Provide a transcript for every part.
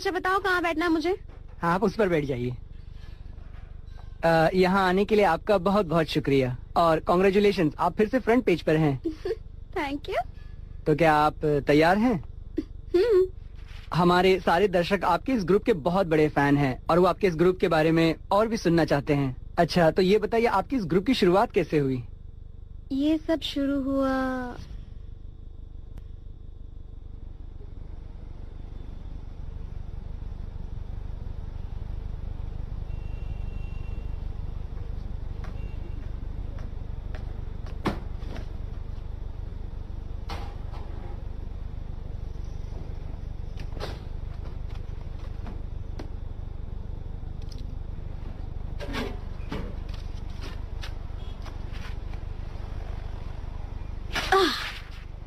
अच्छा बताओ कहाँ बैठना है मुझे? आप उस पर बैठ जाइए। यहाँ आने के लिए आपका बहुत बहुत शुक्रिया और कॉन्ग्रेचुलेशन, आप फिर से फ्रंट पेज पर हैं। Thank you. तो क्या आप तैयार हैं? हमारे सारे दर्शक आपके इस ग्रुप के बहुत बड़े फैन हैं और वो आपके इस ग्रुप के बारे में और भी सुनना चाहते हैं। अच्छा तो ये बताइए आपकी इस ग्रुप की शुरुआत कैसे हुई? ये सब शुरू हुआ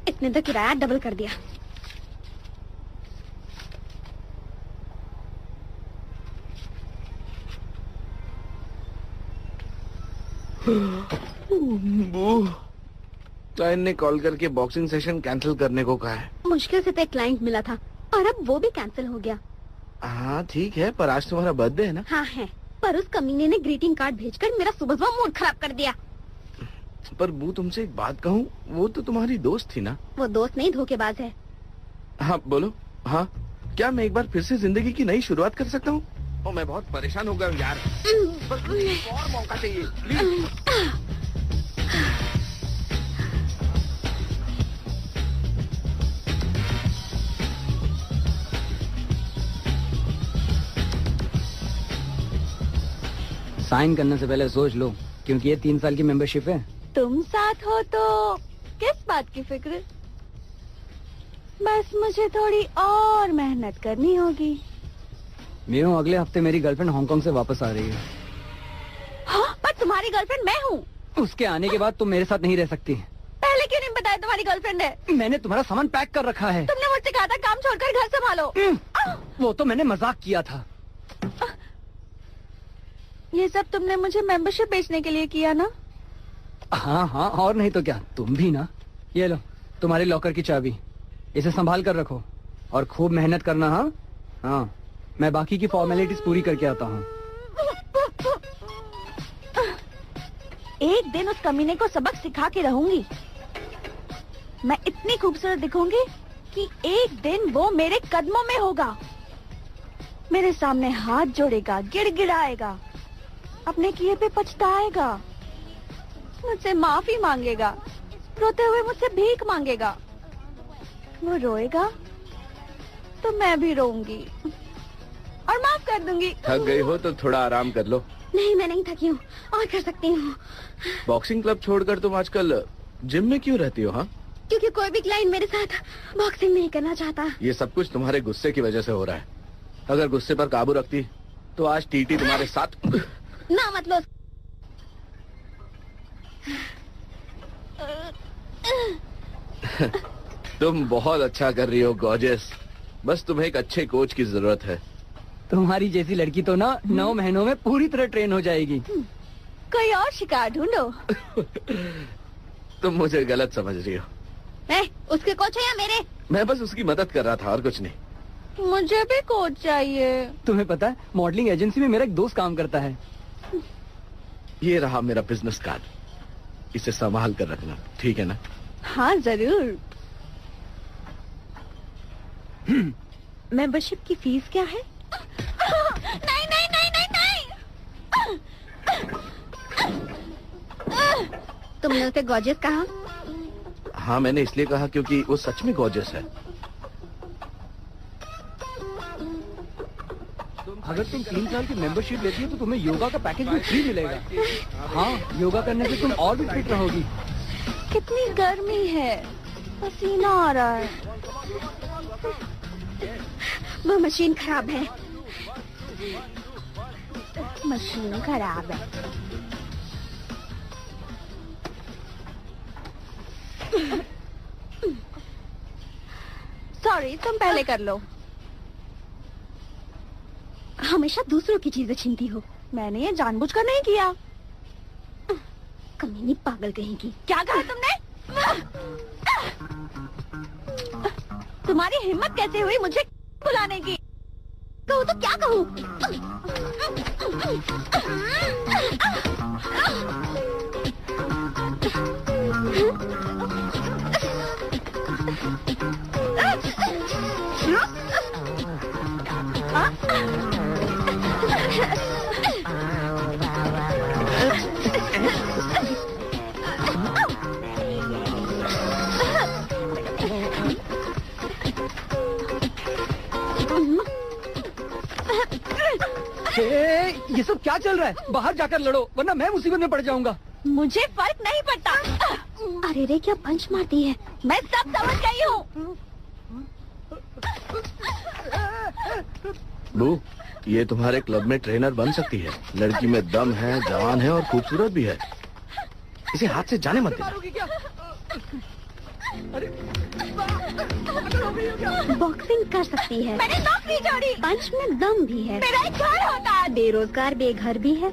इसने तो किराया डबल कर दिया। क्लाइंट ने कॉल करके बॉक्सिंग सेशन कैंसिल करने को कहा है। मुश्किल से तो एक क्लाइंट मिला था और अब वो भी कैंसिल हो गया। हाँ ठीक है, पर आज तुम्हारा बर्थडे है ना? हाँ है, पर उस कमीने ने ग्रीटिंग कार्ड भेजकर मेरा सुबह सुबह मूड खराब कर दिया। पर वो तुमसे एक बात कहूँ, वो तो तुम्हारी दोस्त थी ना? वो दोस्त नहीं, धोखेबाज है। हाँ बोलो। हाँ क्या मैं एक बार फिर से जिंदगी की नई शुरुआत कर सकता हूँ? मैं बहुत परेशान हो गया हूँ यार। बस मुझे एक और मौका चाहिए प्लीज। साइन करने से पहले सोच लो, क्योंकि ये 3 साल की मेंबरशिप है। तुम साथ हो तो किस बात की फिक्र? बस मुझे थोड़ी और मेहनत करनी होगी। मीनू, अगले हफ्ते मेरी गर्लफ्रेंड हांगकांग से वापस आ रही है। हाँ, पर तुम्हारी गर्लफ्रेंड मैं हूँ। उसके आने के बाद तुम मेरे साथ नहीं रह सकती। पहले क्यों नहीं बताया तुम्हारी गर्लफ्रेंड है? मैंने तुम्हारा सामान पैक कर रखा है। तुमने मुझसे कहा था काम छोड़कर घर संभालो। वो तो मैंने मजाक किया था। ये सब तुमने मुझे मेंबरशिप बेचने के लिए किया ना? हाँ हाँ, और नहीं तो क्या, तुम भी ना। ये लो तुम्हारे लॉकर की चाबी, इसे संभाल कर रखो और खूब मेहनत करना। हाँ हाँ, मैं बाकी की फॉर्मेलिटीज पूरी करके आता हूँ। एक दिन उस कमीने को सबक सिखा के रहूंगी। मैं इतनी खूबसूरत दिखूंगी कि एक दिन वो मेरे कदमों में होगा, मेरे सामने हाथ जोड़ेगा, गिड़गिड़ाएगा, अपने किए पे पछताएगा, मुझसे माफी मांगेगा, रोते हुए मुझसे भीख मांगेगा। वो रोएगा तो मैं भी रोऊंगी और माफ कर दूंगी। थक गई हो तो थोड़ा आराम कर लो। नहीं, मैं नहीं थकी हूँ, और कर सकती हूँ। बॉक्सिंग क्लब छोड़कर तुम आजकल जिम में क्यों रहती हो? हाँ, क्योंकि कोई भी क्लाइंट मेरे साथ बॉक्सिंग नहीं करना चाहता। ये सब कुछ तुम्हारे गुस्से की वजह से हो रहा है। अगर गुस्से पर काबू रखती तो आज टीटी तुम्हारे साथ ना मतलब। तुम बहुत अच्छा कर रही हो गॉर्जियस, बस तुम्हें एक अच्छे कोच की जरूरत है। तुम्हारी जैसी लड़की तो ना 9 महीनों में पूरी तरह ट्रेन हो जाएगी। कोई और शिकार ढूंढो। तुम मुझे गलत समझ रही हो। उसके कोच है या मेरे? मैं बस उसकी मदद कर रहा था और कुछ नहीं। मुझे भी कोच चाहिए। तुम्हें पता है, मॉडलिंग एजेंसी में मेरा एक दोस्त काम करता है। ये रहा मेरा बिजनेस कार्ड, इसे संभाल कर रखना, ठीक है ना? हाँ जरूर। मेंबरशिप की फीस क्या है? नहीं नहीं नहीं नहीं नहीं। तुमने उसे गॉर्जियस कहा? हाँ मैंने इसलिए कहा क्योंकि वो सच में गॉर्जियस है। अगर तुम 3 साल की मेंबरशिप लेती हो तो तुम्हें योगा का पैकेज भी फ्री मिलेगा। हाँ, योगा करने से तुम और भी फिट रहोगी। कितनी गर्मी है, पसीना आ रहा है। वो मशीन खराब है। मशीन खराब है। सॉरी, तुम पहले कर लो। हमेशा दूसरों की चीजें छीनती हो। मैंने ये जानबूझकर नहीं किया। कमीनी पागल कहेंगी। क्या कहा तुमने? तुम्हारी हिम्मत कैसे हुई मुझे बुलाने की? कहूँ तो क्या कहूँ? ये सब क्या चल रहा है? बाहर जाकर लड़ो वरना मैं मुसीबत में पड़ जाऊंगा। मुझे फर्क नहीं पड़ता। अरे रे क्या पंच मारती है। मैं सब समझ गई हूँ। बू, ये तुम्हारे क्लब में ट्रेनर बन सकती है। लड़की में दम है, जवान है और खूबसूरत भी है। इसे हाथ से जाने मत देना। बॉक्सिंग कर सकती है। मैंने नौकरी छोड़ी। पंच में दम भी है। मेरा एक घर होता है। बेरोजगार बेघर भी है।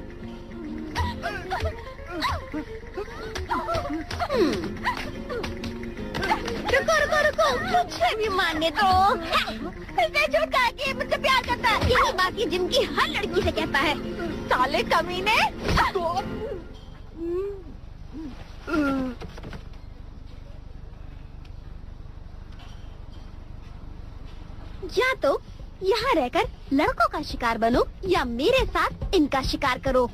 रुको रुको रुको, मुझे भी मानने दो। इसने झूठ कहा कि मुझसे प्यार करता है। यही बात ये जिम की हर लड़की से कहता है। साले कमीने। या तो यहाँ रहकर लड़कों का शिकार बनो या मेरे साथ इनका शिकार करो।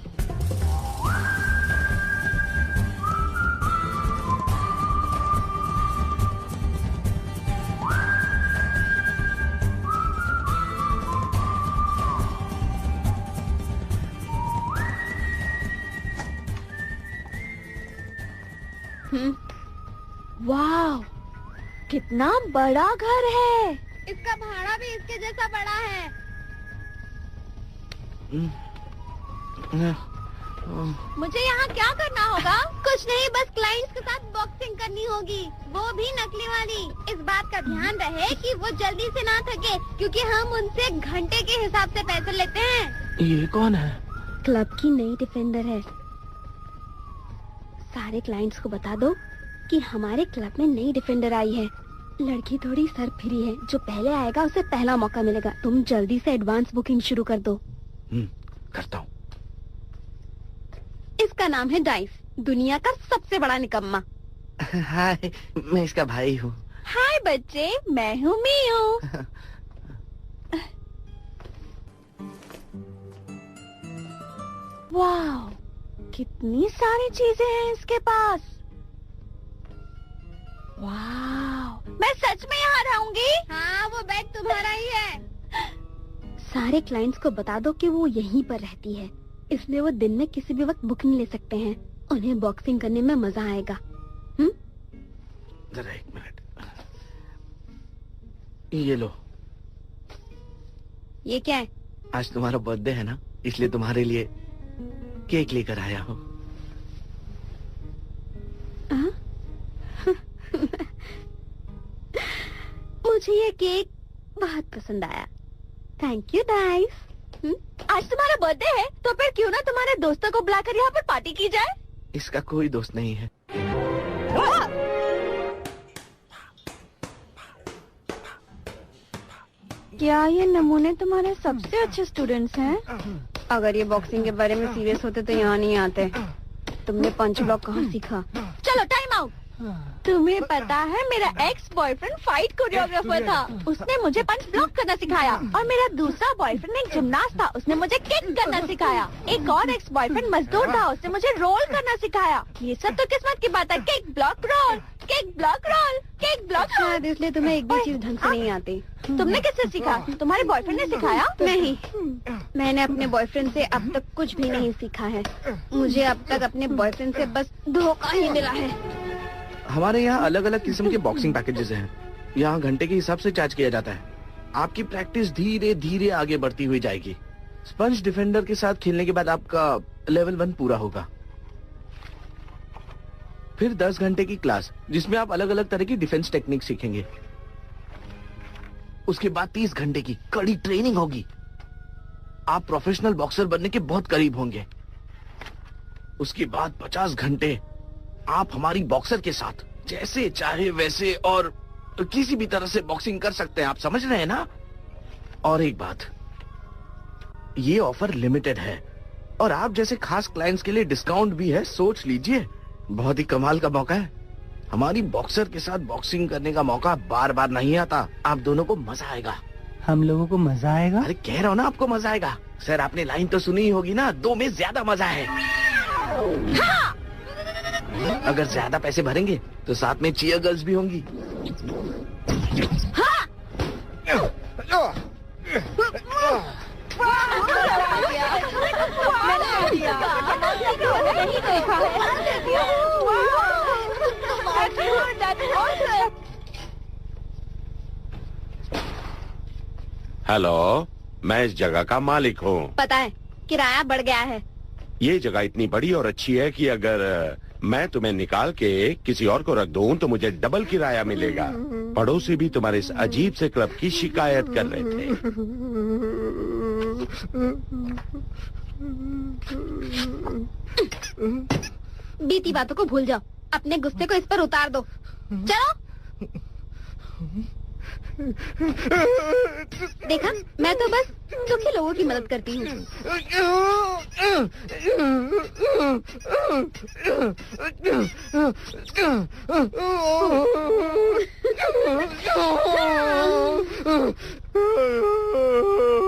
वाह, कितना बड़ा घर है। इसका भाड़ा भी इसके जैसा बड़ा है। मुझे यहाँ क्या करना होगा? कुछ नहीं, बस क्लाइंट्स के साथ बॉक्सिंग करनी होगी, वो भी नकली वाली। इस बात का ध्यान रहे कि वो जल्दी से ना थके, क्योंकि हम उनसे घंटे के हिसाब से पैसे लेते हैं। ये कौन है? क्लब की नई डिफेंडर है। सारे क्लाइंट्स को बता दो कि हमारे क्लब में नई डिफेंडर आई है। लड़की थोड़ी सरफिरी है, जो पहले आएगा उसे पहला मौका मिलेगा। तुम जल्दी से एडवांस बुकिंग शुरू कर दो। करता हूँ। इसका नाम है डाइस, दुनिया का सबसे बड़ा निकम्मा। हाय, मैं इसका भाई हूँ। हाय बच्चे, मैं हूँ मियू। वाह, कितनी सारी चीजें हैं इसके पास। वाह, मैं सच में यहाँ रहूंगी। हाँ, वो बेड तुम्हारा ही है। सारे क्लाइंट्स को बता दो कि वो यहीं पर रहती है, इसलिए वो दिन में किसी भी वक्त बुकिंग ले सकते हैं। उन्हें बॉक्सिंग करने में मजा आएगा। जरा एक मिनट, ये लो। ये क्या है? आज तुम्हारा बर्थडे है ना, इसलिए तुम्हारे लिए केक लेकर आया हूँ। मुझे ये केक बहुत पसंद आया। Thank you dice. आज तुम्हारा बर्थडे है, तो फिर क्यों ना तुम्हारे दोस्तों को बुलाकर यहाँ पर पार्टी की जाए? इसका कोई दोस्त नहीं है। क्या ये नमूने तुम्हारे सबसे अच्छे स्टूडेंट्स हैं? अगर ये बॉक्सिंग के बारे में सीरियस होते तो यहाँ नहीं आते। तुमने पंच ब्लॉक कहाँ सीखा? चलो टाइम आउट। तुम्हें पता है मेरा एक्स बॉयफ्रेंड फाइट कोरियोग्राफर था, उसने मुझे पंच ब्लॉक करना सिखाया। और मेरा दूसरा बॉयफ्रेंड एक जिमनास्ट था, उसने मुझे किक करना सिखाया। एक और एक्स बॉयफ्रेंड मजदूर था, उसने मुझे रोल करना सिखाया। ये सब तो किस्मत की बात है। Kick block roll, kick block roll, kick block roll. इसलिए तुम्हें एक भी चीज ढंग से नहीं आती। तुमने किससे सीखा? तुम्हारे बॉयफ्रेंड ने सिखाया? नहीं, मैंने अपने बॉयफ्रेंड से अब तक कुछ भी नहीं सीखा है। मुझे अब तक अपने बॉयफ्रेंड से बस धोखा ही मिला है। हमारे यहाँ अलग अलग किस्म के बॉक्सिंग पैकेजेस हैं। यहाँ घंटे के हिसाब से चार्ज किया जाता है। आपकी प्रैक्टिस धीरे धीरे आगे बढ़ती हुई जाएगी। स्पंज डिफेंडर के साथ खेलने के बाद आपका लेवल 1 पूरा होगा। फिर 10 घंटे की क्लास, जिसमें आप अलग अलग तरह की डिफेंस टेक्निक सीखेंगे। उसके बाद 30 घंटे की कड़ी ट्रेनिंग होगी। आप प्रोफेशनल बॉक्सर बनने के बहुत करीब होंगे। उसके बाद 50 घंटे आप हमारी बॉक्सर के साथ जैसे चाहे वैसे और किसी भी तरह से बॉक्सिंग कर सकते हैं। आप समझ रहे हैं ना? और एक बात, ये ऑफर लिमिटेड है और आप जैसे खास क्लाइंट्स के लिए डिस्काउंट भी है, सोच लीजिए। बहुत ही कमाल का मौका है। हमारी बॉक्सर के साथ बॉक्सिंग करने का मौका बार बार नहीं आता। आप दोनों को मजा आएगा। हम लोगों को मजा आएगा? अरे कह रहा हूँ ना, आपको मजा आएगा। सर आपने लाइन तो सुनी ही होगी ना, 2 में ज्यादा मजा है। हाँ! अगर ज्यादा पैसे भरेंगे तो साथ में चीयर गर्ल्स भी होंगी। हेलो, मैं इस जगह का मालिक हूँ। पता है, किराया बढ़ गया है। ये जगह इतनी बड़ी और अच्छी है कि अगर मैं तुम्हें निकाल के किसी और को रख दूं तो मुझे डबल किराया मिलेगा। पड़ोसी भी तुम्हारे इस अजीब से क्लब की शिकायत कर रहे थे। बीती बातों को भूल जाओ, अपने गुस्से को इस पर उतार दो। चलो। देखा, मैं तो बस दुखी लोगों की मदद करती हूँ।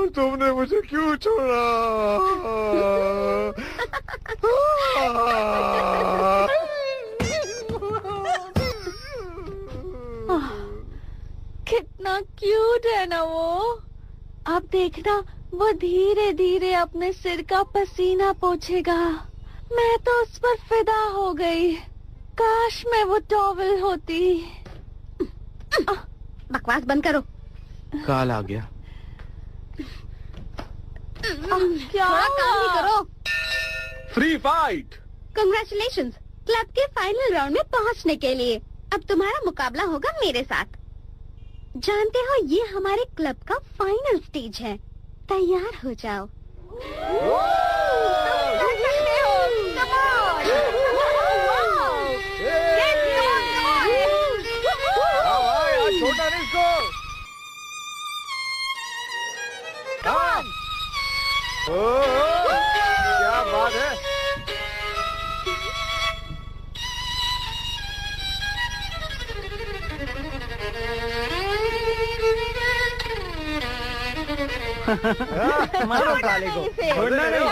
तुमने मुझे क्यों छोड़ा? कितना क्यूट है ना वो। अब देखना, वो धीरे धीरे अपने सिर का पसीना पोंछेगा। मैं तो उस पर फिदा हो गई। काश मैं वो टॉवल होती। बकवास बंद करो। काल आ गया। क्या काम ही करो। Free fight. कंग्रेचुलेशंस, क्लब के फाइनल राउंड में पहुंचने के लिए। अब तुम्हारा मुकाबला होगा मेरे साथ। जानते हो, ये हमारे क्लब का फाइनल स्टेज है। तैयार हो जाओ। छोटा नहीं इसको। क्या बात है। मारो साले को। छोड़ना नहीं।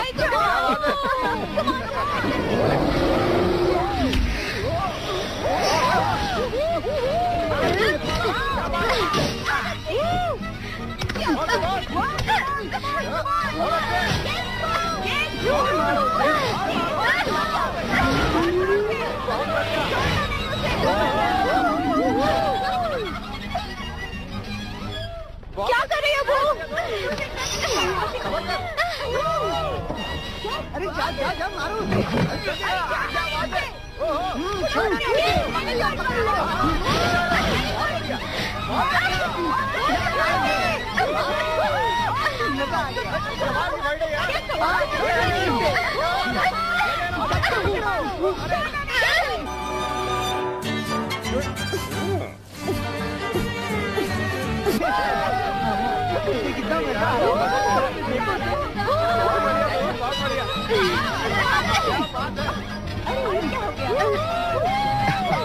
क्या कर रही हो वो? अरे जा जा मारो।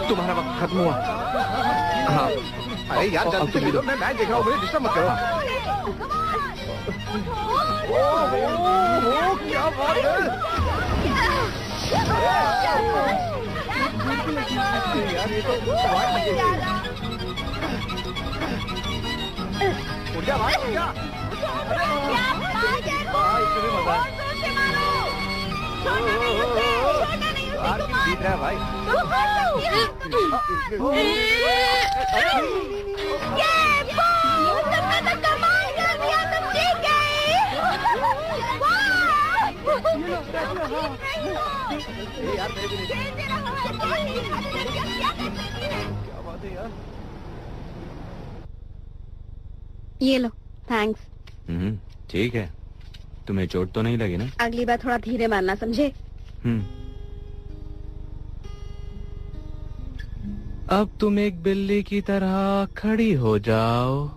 तुम्हारा वक्त खत्म हुआ। हाँ, अरे यार जल्दी दो, मैं मैच देख रहा हूँ, मुझे डिस्टर्ब मत करो। क्या बात है। यार ये तो उठ जा भाई, उठ जा। जीत रहा है भाई। ये लो, थैंक्स। ठीक है। तुम्हें चोट तो नहीं लगी ना? अगली बार थोड़ा धीरे मारना, समझे? अब तुम एक बिल्ली की तरह खड़ी हो जाओ,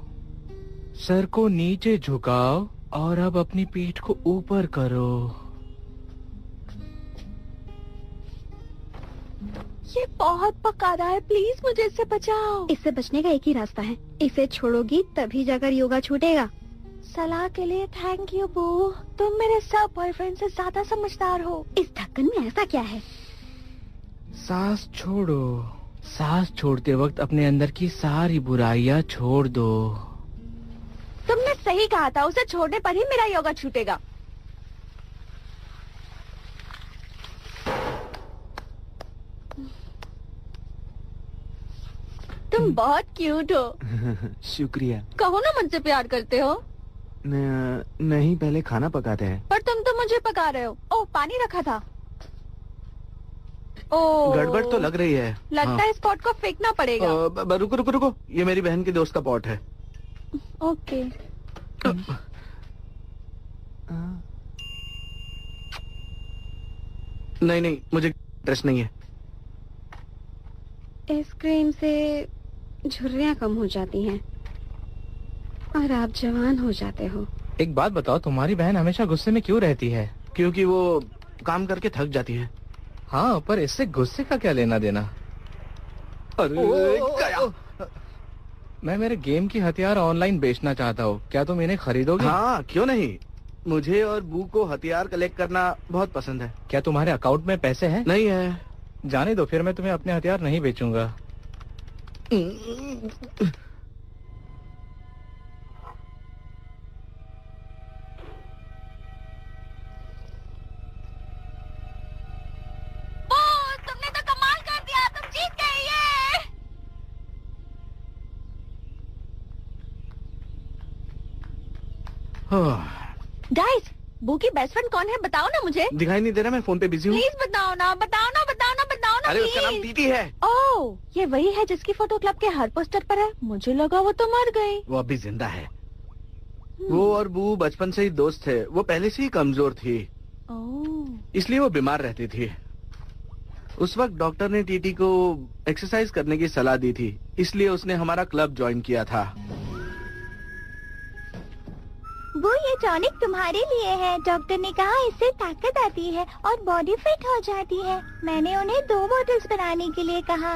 सर को नीचे झुकाओ और अब अपनी पीठ को ऊपर करो। ये बहुत पका रहा है, प्लीज मुझे इससे बचाओ। इससे बचने का एक ही रास्ता है, इसे छोड़ोगी तभी जाकर योगा छूटेगा। सलाह के लिए थैंक यू बू, तुम मेरे सब बॉयफ्रेंड से ज्यादा समझदार हो। इस ढक्कन में ऐसा क्या है? सांस छोड़ो। सांस छोड़ते वक्त अपने अंदर की सारी बुराइयां छोड़ दो। तुमने सही कहा था, उसे छोड़ने पर ही मेरा योगा छूटेगा। तुम बहुत क्यूट हो। शुक्रिया। कहो ना मुझसे प्यार करते हो। नहीं, पहले खाना पकाते हैं। पर तुम तो मुझे पका रहे हो। ओह, पानी रखा था। ओह, गड़बड़ तो लग रही है। लगता है इस पॉट को फेंकना पड़ेगा। रुको रुको रुको, ये मेरी बहन के दोस्त का पॉट है। ओके। नहीं नहीं, मुझे इंटरेस्ट नहीं है। इस क्रीम से झुर्रियाँ कम हो जाती हैं और आप जवान हो जाते हो। एक बात बताओ, तुम्हारी बहन हमेशा गुस्से में क्यों रहती है? क्योंकि वो काम करके थक जाती है। हाँ, पर इससे गुस्से का क्या लेना देना? अरे मैं मेरे गेम की हथियार ऑनलाइन बेचना चाहता हूँ, क्या तुम इन्हें खरीदोगे? हाँ, क्यों नहीं। मुझे और बू को हथियार कलेक्ट करना बहुत पसंद है। क्या तुम्हारे अकाउंट में पैसे हैं? नहीं है। जाने दो, फिर मैं तुम्हें अपने हथियार नहीं बेचूंगा। तुमने तो कमाल कर दिया, तुम जीत गए। ये गाइस, बू की बेस्ट फ्रेंड कौन है, बताओ ना मुझे। दिखाई नहीं दे रहा, मैं फोन पे बिजी हूँ। प्लीज बताओ ना, बताओ ना, बताओ ना, बताओ ना। अरे उसका नाम please। टीटी है। ओह, ये वही है जिसकी फोटो क्लब के हर पोस्टर पर है। मुझे लगा वो तो मर गई। वो अभी जिंदा है। वो और बू बचपन से ही दोस्त थे। वो पहले से ही कमजोर थी, ओह। इसलिए वो बीमार रहती थी। उस वक्त डॉक्टर ने टीटी को एक्सरसाइज करने की सलाह दी थी, इसलिए उसने हमारा क्लब ज्वाइन किया था। वो ये टॉनिक तुम्हारे लिए है। डॉक्टर ने कहा इससे ताकत आती है और बॉडी फिट हो जाती है। मैंने उन्हें 2 बॉटल्स बनाने के लिए कहा।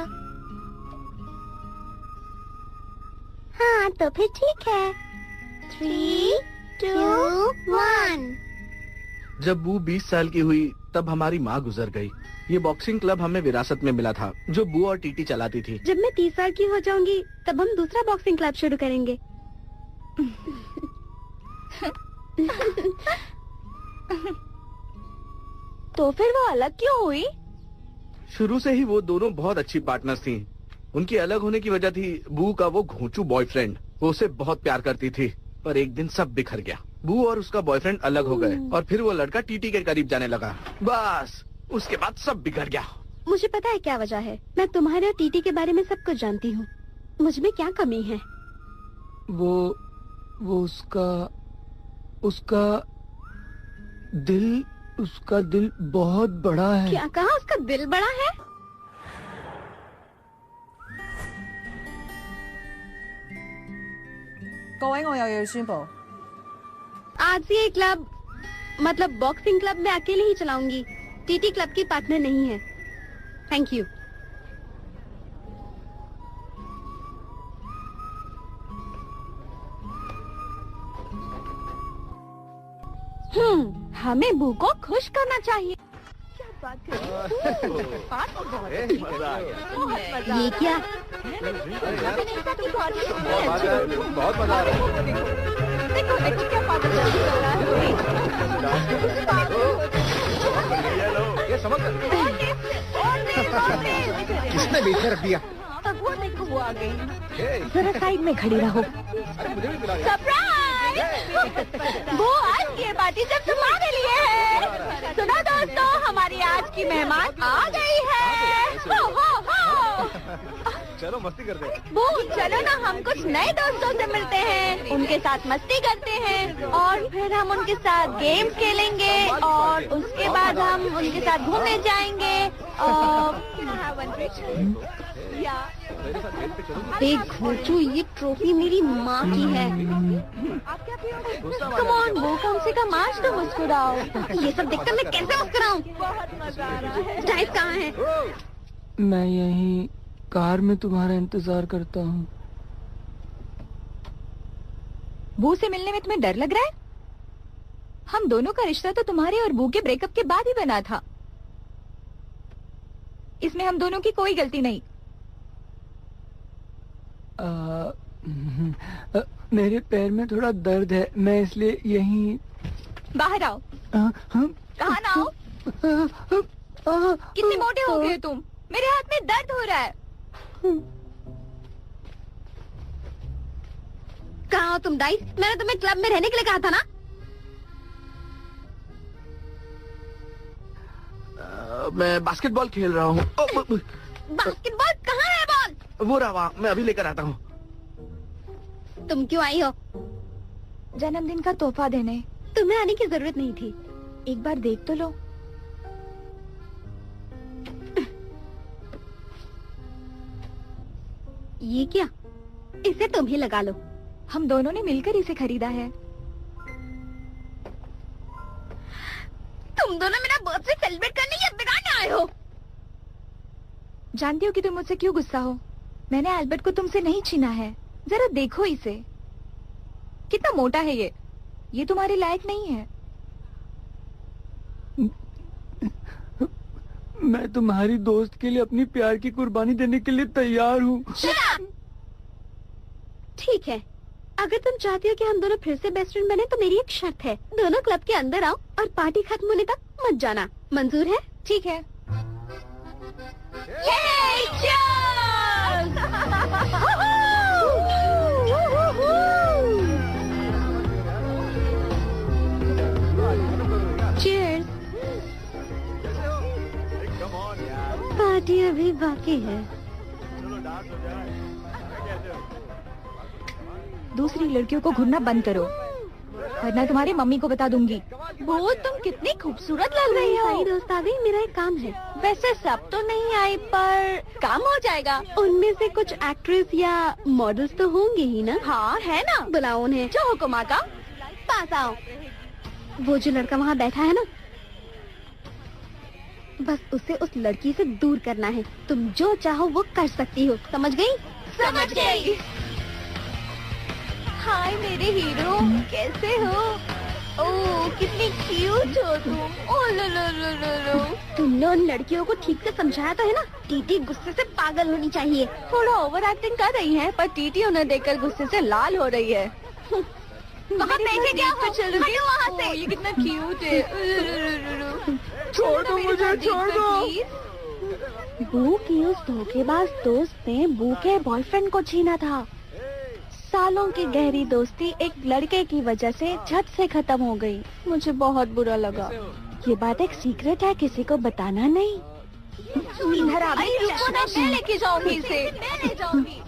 हाँ, तो फिर ठीक है। 3, 2, 1। जब बू 20 साल की हुई तब हमारी माँ गुजर गई। ये बॉक्सिंग क्लब हमें विरासत में मिला था, जो बू और टीटी चलाती थी। जब मैं 30 साल की हो जाऊंगी तब हम दूसरा बॉक्सिंग क्लब शुरू करेंगे। तो फिर वो अलग क्यों हुई? शुरू से ही वो दोनों बहुत अच्छी पार्टनर्स थी। उनकी अलग होने की वजह थी बू का वो घोंचू बॉयफ्रेंड। वो उसे बहुत प्यार करती थी, पर एक दिन सब बिखर गया। बू और उसका बॉयफ्रेंड अलग हो गए और फिर वो लड़का टीटी के करीब जाने लगा। बस उसके बाद सब बिगड़ गया। मुझे पता है क्या वजह है। मैं तुम्हारे और टीटी के बारे में सब कुछ जानती हूँ। मुझ में क्या कमी है? वो उसका दिल बहुत बड़ा है। क्या कहा? उसका दिल बड़ा है? आज से ये क्लब, मतलब बॉक्सिंग क्लब, मैं अकेले ही चलाऊंगी। टीटी क्लब की पार्टनर नहीं है। Thank you. हमें बू को खुश करना चाहिए। क्या बात कर रही हो? बात तो बहुत अच्छी है। मजा आ गया। बहुत मजा ये क्या? बहुत मजा आ रहा है। देखो देखो क्या पागल कर रहा है। ये समझ किसने बेच रख दिया? तब वो देखो वो आ गई। जरा साइड में खड़ी रहो। सरप्राइज! वो आज ये पार्टी जब तुम्हारे लिए है। सुनो दोस्तों, हमारी आज की मेहमान आ गई है। हो हो हो। चलो मस्ती करते हैं। वो चलो ना, हम कुछ नए दोस्तों से मिलते हैं, उनके साथ मस्ती करते हैं और फिर हम उनके साथ गेम्स खेलेंगे और उसके बाद हम उनके साथ घूमने जाएंगे। देख घोचू, ये ट्रॉफी मेरी माँ की है। कम ऑन वो, कम से कम आज तो मुस्कुराओ। ये सब देखकर मैं कैसे मुस्कुराऊं? डाइस कहाँ है? मैं यहीं कार में तुम्हारा इंतजार करता हूँ। बू से मिलने में तुम्हें डर लग रहा है? हम दोनों का रिश्ता तो तुम्हारे और बू के ब्रेकअप के बाद ही बना था। इसमें हम दोनों की कोई गलती नहीं। मेरे पैर में थोड़ा दर्द है, मैं इसलिए यहीं। बाहर आओ। कहाँ ना आओ? कितने मोटे हो गए तुम? मेरे हाथ में दर्द हो रहा है। कहाँ हो तुम डाइस? मैंने तुम्हें क्लब में रहने के लिए कहा था ना? मैं बास्केटबॉल खेल रहा हूँ। बास्केटबॉल कहाँ है बॉल? वो रहा वहाँ, मैं अभी लेकर आता हूँ। तुम क्यों आई हो? जन्मदिन का तोहफा देने। तुम्हें आने की जरूरत नहीं थी। एक बार देख तो लो। ये क्या? इसे तुम ही लगा लो। हम दोनों ने मिलकर इसे खरीदा है। तुम दोनों मेरा बर्थडे सेलिब्रेट करने या बिगाड़ने आए हो? जानती हो कि तुम मुझसे क्यों गुस्सा हो? मैंने एल्बर्ट को तुमसे नहीं छीना है। जरा देखो इसे, कितना मोटा है ये तुम्हारे लायक नहीं है। मैं तुम्हारी दोस्त के लिए अपनी प्यार की कुर्बानी देने के लिए तैयार हूँ। ठीक है, अगर तुम चाहती हो कि हम दोनों फिर से बेस्ट फ्रेंड बने तो मेरी एक शर्त है। दोनों क्लब के अंदर आओ और पार्टी खत्म होने तक मत जाना। मंजूर है? ठीक है। चीयर्स। पार्टी अभी बाकी है। दूसरी लड़कियों को घूरना बंद करो, वरना तुम्हारी मम्मी को बता दूंगी। वो तुम कितनी खूबसूरत लग रही हो। सारी दोस्त आ गई, मेरा एक काम है। वैसे सब तो नहीं आई, पर काम हो जाएगा। उनमें से कुछ एक्ट्रेस या मॉडल्स तो होंगे ही ना? हाँ है ना। बुलाओ उन्हें। जो हुक्म आका। पास आओ। वो जो लड़का वहाँ बैठा है ना, बस उसे उस लड़की से दूर करना है। तुम जो चाहो वो कर सकती हो, समझ गई? समझ गई। हाय मेरे हीरो, कैसे हो? ओह कितनी क्यूट हो तुम। ओह लो लो लो लो लो। तुमने उन लड़कियों को ठीक से समझाया तो है ना? टीटी गुस्से से पागल होनी चाहिए। थोड़ा ओवर एक्टिंग कर रही है, पर टीटी उन्हें देखकर गुस्से से लाल हो रही है। वहाँ बैठे क्या हो? हटो वहाँ से। ये कितना क्यूट है। छोड़ दो मुझे, छोड़ दो। बू की उस धोखेबाज दोस्त ने बू के बॉयफ्रेंड को छीना था। सालों की गहरी दोस्ती एक लड़के की वजह से झट से खत्म हो गई। मुझे बहुत बुरा लगा। ये बात एक सीक्रेट है, किसी को बताना नहीं। इधर आ, रुको ना, मैं लेके जाऊंगी इसे। मैं ले जाऊंगी।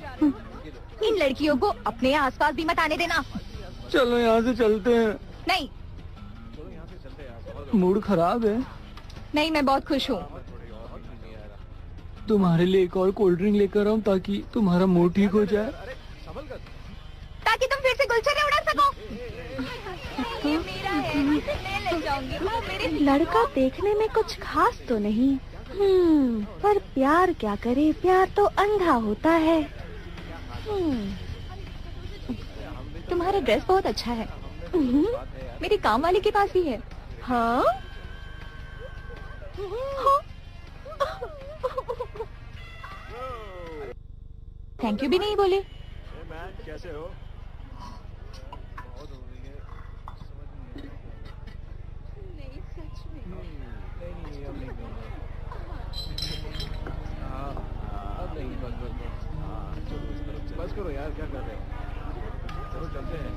इन लड़कियों को अपने आसपास भी मत आने देना। चलो यहाँ से चलते हैं। नहीं मूड खराब है। नहीं, मैं बहुत खुश हूँ। तुम्हारे लिए एक और कोल्ड ड्रिंक लेकर आऊँ ताकि तुम्हारा मूड ठीक हो जाए, ताकि तुम फिर से गुलछर्रे उड़ा सको। ये मेरा है, इसे मैं ले जाऊंगी। वो मेरे लड़का देखने में कुछ खास तो नहीं, पर प्यार क्या करे, प्यार तो अंधा होता है। तुम्हारा ड्रेस बहुत अच्छा है। मेरी काम वाली के पास भी है। हाँ? थैंक यू भी नहीं बोले। कैसे हो? नहीं सच में। नहीं अब नहीं अब नहीं, बस करो यार, क्या कर रहे हो? चलो चलते हैं।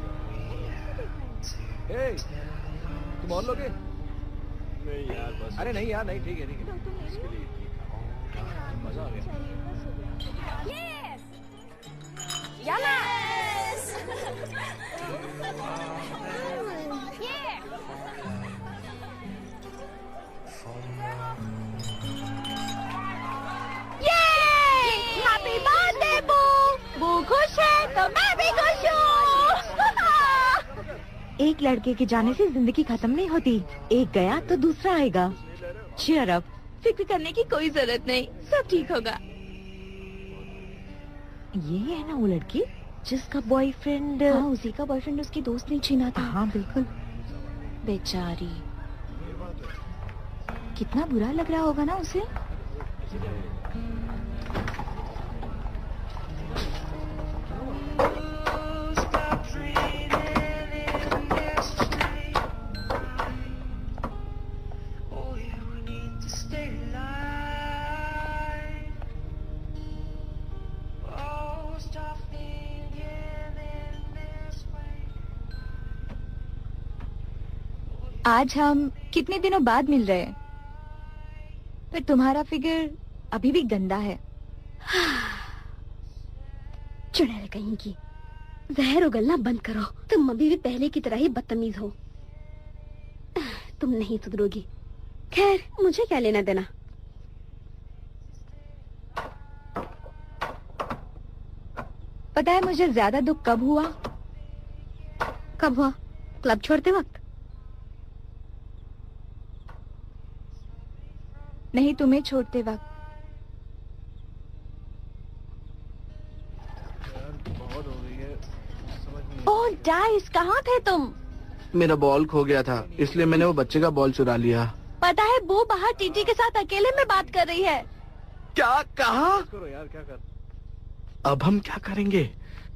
तुम और लोगे? नहीं यार बस। अरे नहीं यार, नहीं ठीक है ठीक है, इसके लिए मजा आ गया। Happy birthday, एक लड़के के जाने से जिंदगी खत्म नहीं होती, एक गया तो दूसरा आएगा। Cheer up, फिक्र करने की कोई जरूरत नहीं, सब ठीक होगा। ये है ना वो लड़की जिसका बॉयफ्रेंड? हाँ, उसी का बॉयफ्रेंड उसकी दोस्त ने छीना था। हाँ बिल्कुल। बेचारी, कितना बुरा लग रहा होगा ना उसे। आज हम कितने दिनों बाद मिल रहे हैं, पर तुम्हारा फिगर अभी भी गंदा है। चुड़ैल कहीं की, जहर उगलना बंद करो। तुम अभी भी पहले की तरह ही बदतमीज हो। तुम नहीं सुधरोगी। खैर, मुझे क्या लेना देना। पता है मुझे ज्यादा दुख कब हुआ? कब हुआ? क्लब छोड़ते वक्त? नहीं, तुम्हें छोड़ते वक्त। बहुत हो गई है, समझ नहीं। ओह डाइस, कहाँ थे तुम? मेरा बॉल खो गया था, इसलिए मैंने वो बच्चे का बॉल चुरा लिया। पता है वो बाहर टीटी के साथ अकेले में बात कर रही है। क्या कहा? करो यार, क्या कर। अब हम क्या करेंगे?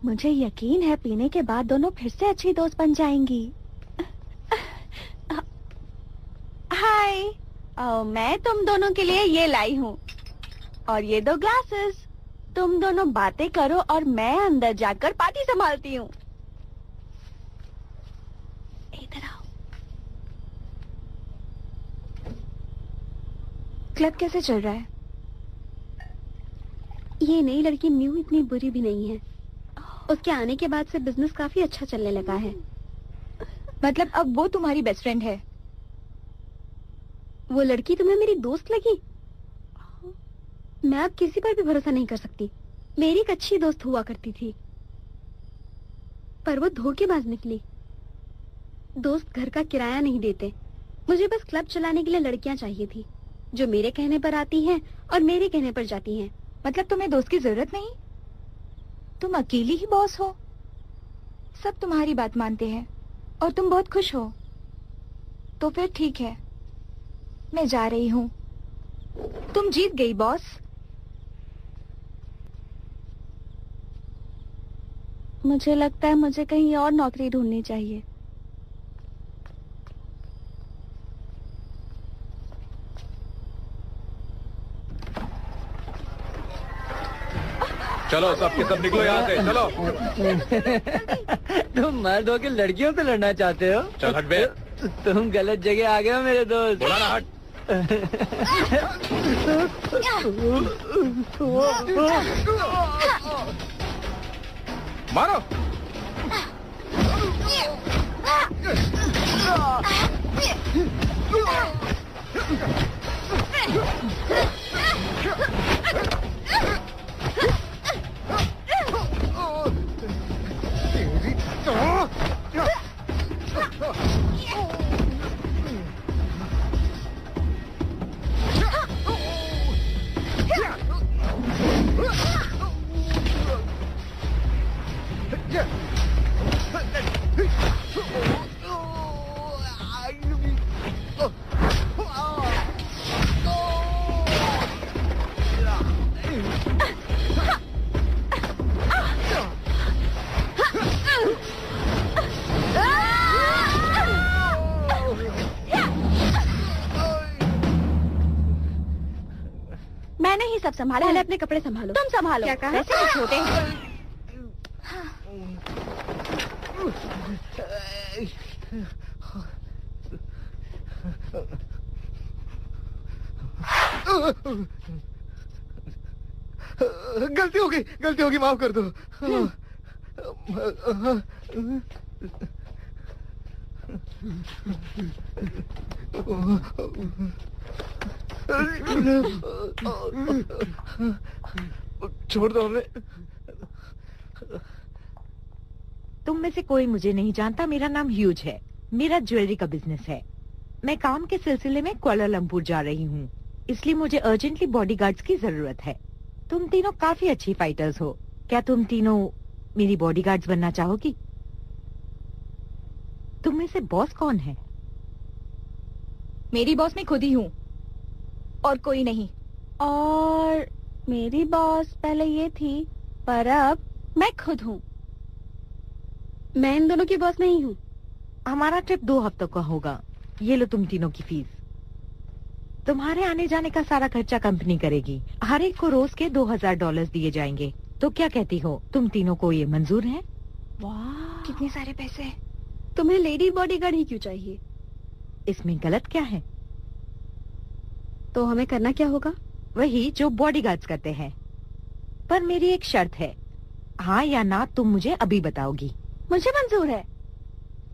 मुझे यकीन है पीने के बाद दोनों फिर से अच्छी दोस्त बन जाएंगी। हाय, मैं तुम दोनों के लिए ये लाई हूँ और ये 2 ग्लासेस। तुम दोनों बातें करो और मैं अंदर जाकर पार्टी संभालती हूँ। इधर आओ। क्लब कैसे चल रहा है? ये नई लड़की म्यू इतनी बुरी भी नहीं है। उसके आने के बाद से बिजनेस काफी अच्छा चलने लगा है। मतलब अब वो तुम्हारी बेस्ट फ्रेंड है? वो लड़की तुम्हें मेरी दोस्त लगी? मैं अब किसी पर भी भरोसा नहीं कर सकती। मेरी एक अच्छी दोस्त हुआ करती थी, पर वो धोखेबाज निकली। दोस्त घर का किराया नहीं देते। मुझे बस क्लब चलाने के लिए लड़कियां चाहिए थी, जो मेरे कहने पर आती हैं और मेरे कहने पर जाती हैं। मतलब तुम्हें दोस्त की जरूरत नहीं? तुम अकेली ही बॉस हो, सब तुम्हारी बात मानते हैं और तुम बहुत खुश हो। तो फिर ठीक है, मैं जा रही हूँ। तुम जीत गई बॉस। मुझे लगता है मुझे कहीं और नौकरी ढूंढनी चाहिए। चलो सबके सब निकलो यहाँ से, चलो। तुम मर्द हो के लड़कियों से लड़ना चाहते हो? चल हट बे। तुम गलत जगह आ गए हो मेरे दोस्त। बोला ना हट। मारो। मैंने ही सब संभाला। पहले अपने कपड़े संभालो। तुम संभालो। क्या कहा? वैसे भी छोटे हैं। गलती होगी, माफ कर दो। छोड़ दो हमें। तुम में से कोई मुझे नहीं जानता, मेरा नाम ह्यूज है। मेरा ज्वेलरी का बिजनेस है। मैं काम के सिलसिले में कुआलालंपुर जा रही हूँ, इसलिए मुझे अर्जेंटली बॉडीगार्ड्स की जरूरत है। तुम तीनों काफी अच्छी फाइटर्स हो, क्या तुम तीनों मेरी बॉडीगार्ड्स बनना चाहोगी? तुम में से बॉस कौन है? मेरी बॉस मैं खुद ही हूँ और कोई नहीं। और मेरी बॉस पहले ये थी, पर अब मैं खुद हूँ। मैं इन दोनों की बॉस नहीं हूँ। हमारा ट्रिप 2 हफ्तों का होगा। ये लो तुम तीनों की फीस। तुम्हारे आने जाने का सारा खर्चा कंपनी करेगी। हर एक को रोज के $2000 दिए जाएंगे। तो क्या कहती हो, तुम तीनों को ये मंजूर है? वाह, कितने सारे पैसे। तुम्हें लेडी बॉडीगार्ड ही क्यों चाहिए? इसमें गलत क्या है? तो हमें करना क्या होगा? वही जो बॉडीगार्ड्स करते हैं। पर मेरी एक शर्त है, हाँ या ना तुम मुझे अभी बताओगी। मुझे मंजूर है।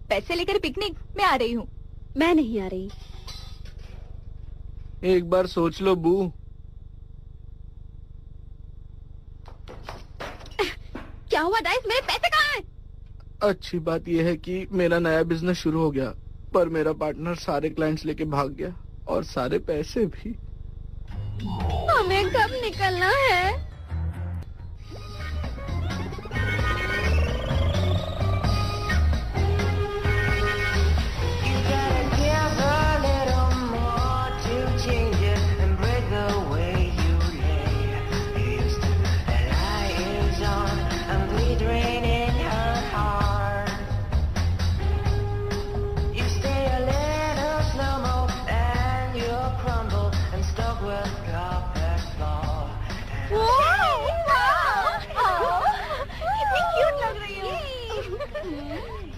पैसे लेकर पिकनिक मैं आ रही हूँ। मैं नहीं आ रही। एक बार सोच लो बू। क्या हुआ डाइस, मेरे पैसे कहाँ हैं? अच्छी बात यह है कि मेरा नया बिजनेस शुरू हो गया, पर मेरा पार्टनर सारे क्लाइंट्स लेके भाग गया और सारे पैसे भी। हमें कब निकलना है?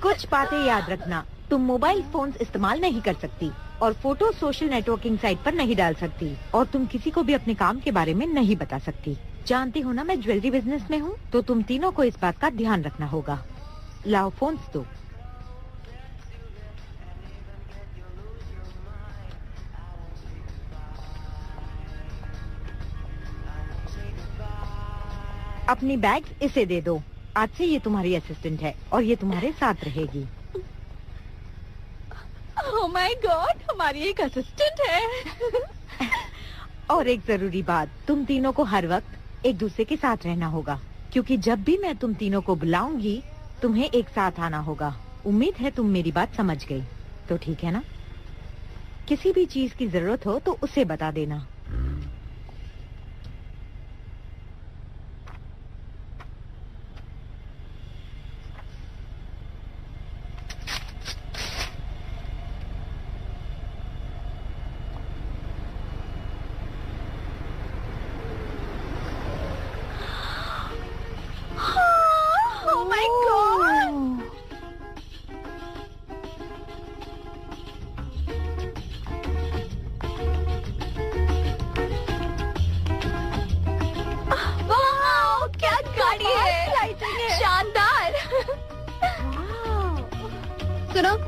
कुछ बातें याद रखना, तुम मोबाइल फोन्स इस्तेमाल नहीं कर सकती और फोटो सोशल नेटवर्किंग साइट पर नहीं डाल सकती और तुम किसी को भी अपने काम के बारे में नहीं बता सकती। जानती हो ना मैं ज्वेलरी बिजनेस में हूँ, तो तुम तीनों को इस बात का ध्यान रखना होगा। लाओ फोन्स दो। अपनी बैग्स इसे दे दो। आज से ये तुम्हारी असिस्टेंट है और ये तुम्हारे साथ रहेगी। ओह माय गॉड, हमारी एक असिस्टेंट है। और एक जरूरी बात, तुम तीनों को हर वक्त एक दूसरे के साथ रहना होगा, क्योंकि जब भी मैं तुम तीनों को बुलाऊंगी तुम्हें एक साथ आना होगा। उम्मीद है तुम मेरी बात समझ गई, तो ठीक है ना? किसी भी चीज की जरूरत हो तो उसे बता देना।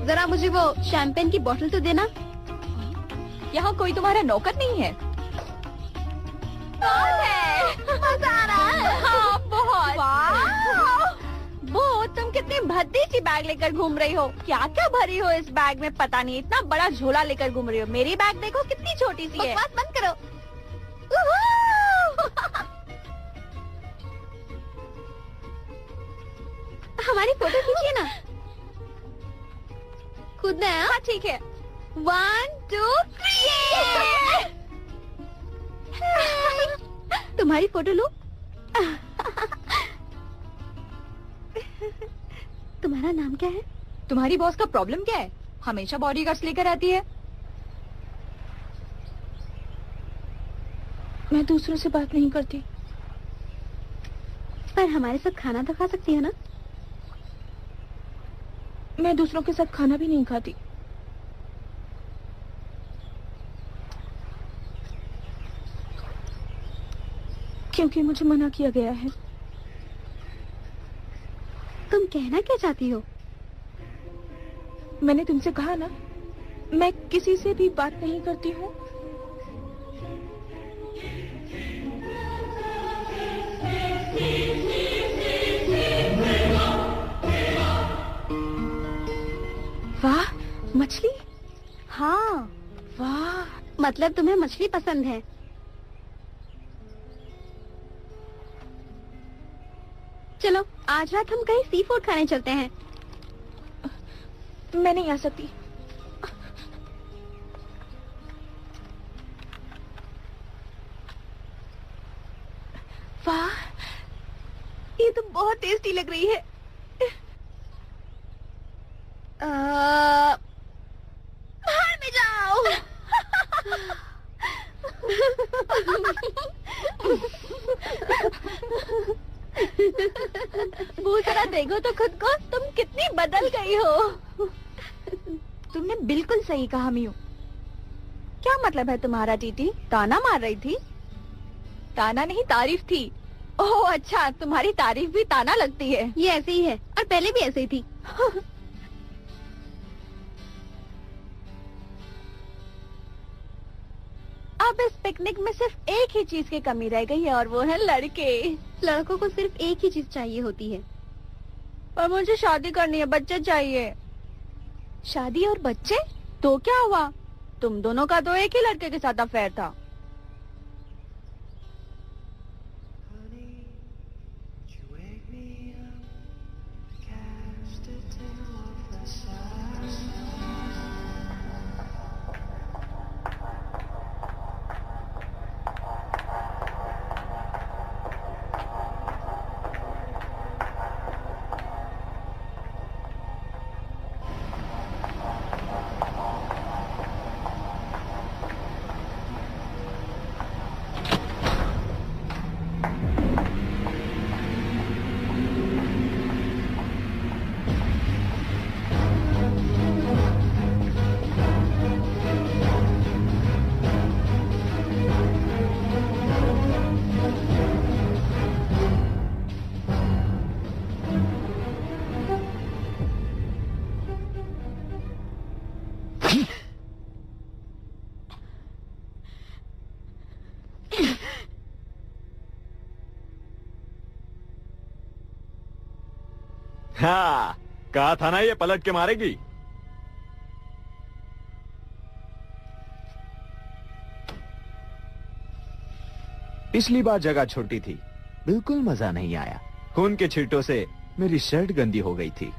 जरा मुझे वो शैंपेन की बोतल तो देना। यहाँ कोई तुम्हारा नौकर नहीं है? कौन है? मजा आ रहा है। हाँ, बहुत। वो तुम कितनी भद्दी सी बैग लेकर घूम रही हो। क्या क्या भरी हो इस बैग में पता नहीं, इतना बड़ा झोला लेकर घूम रही हो। मेरी बैग देखो कितनी छोटी सी है। बकवास बंद करो। हमारी फोटो खींचिए ना। खुद है? हाँ ठीक है। 1 2 3। तुम्हारी फोटो लो। तुम्हारा नाम क्या है? तुम्हारी बॉस का प्रॉब्लम क्या है? हमेशा बॉडीगार्ड्स लेकर आती है। मैं दूसरों से बात नहीं करती। पर हमारे साथ खाना तो खा सकती है ना? मैं दूसरों के साथ खाना भी नहीं खाती। क्योंकि मुझे मना किया गया है। तुम कहना क्या चाहती हो? मैंने तुमसे कहा ना, मैं किसी से भी बात नहीं करती हूँ। हाँ। वाह, मतलब तुम्हें मछली पसंद है। चलो आज रात हम कहीं सी फूड खाने चलते हैं। मैं नहीं आ सकती। वाह, ये तो बहुत टेस्टी लग रही है। बाहर में जाओ। वो जरा देखो तो खुद को, तुम कितनी बदल गई हो। तुमने बिल्कुल सही कहा मियू। क्या मतलब है तुम्हारा टीटी? ताना मार रही थी? ताना नहीं, तारीफ थी। ओह अच्छा, तुम्हारी तारीफ भी ताना लगती है। ये ऐसे ही है, और पहले भी ऐसे ही थी। अब इस पिकनिक में सिर्फ एक ही चीज की कमी रह गई है, और वो है लड़के। लड़कों को सिर्फ एक ही चीज चाहिए होती है। पर मुझे शादी करनी है, बच्चे चाहिए। शादी और बच्चे? तो क्या हुआ? तुम दोनों का तो एक ही लड़के के साथ अफेयर था। हाँ, कहा था ना ये पलट के मारेगी। पिछली बार जगह छोटी थी, बिल्कुल मजा नहीं आया। खून के छींटों से मेरी शर्ट गंदी हो गई थी।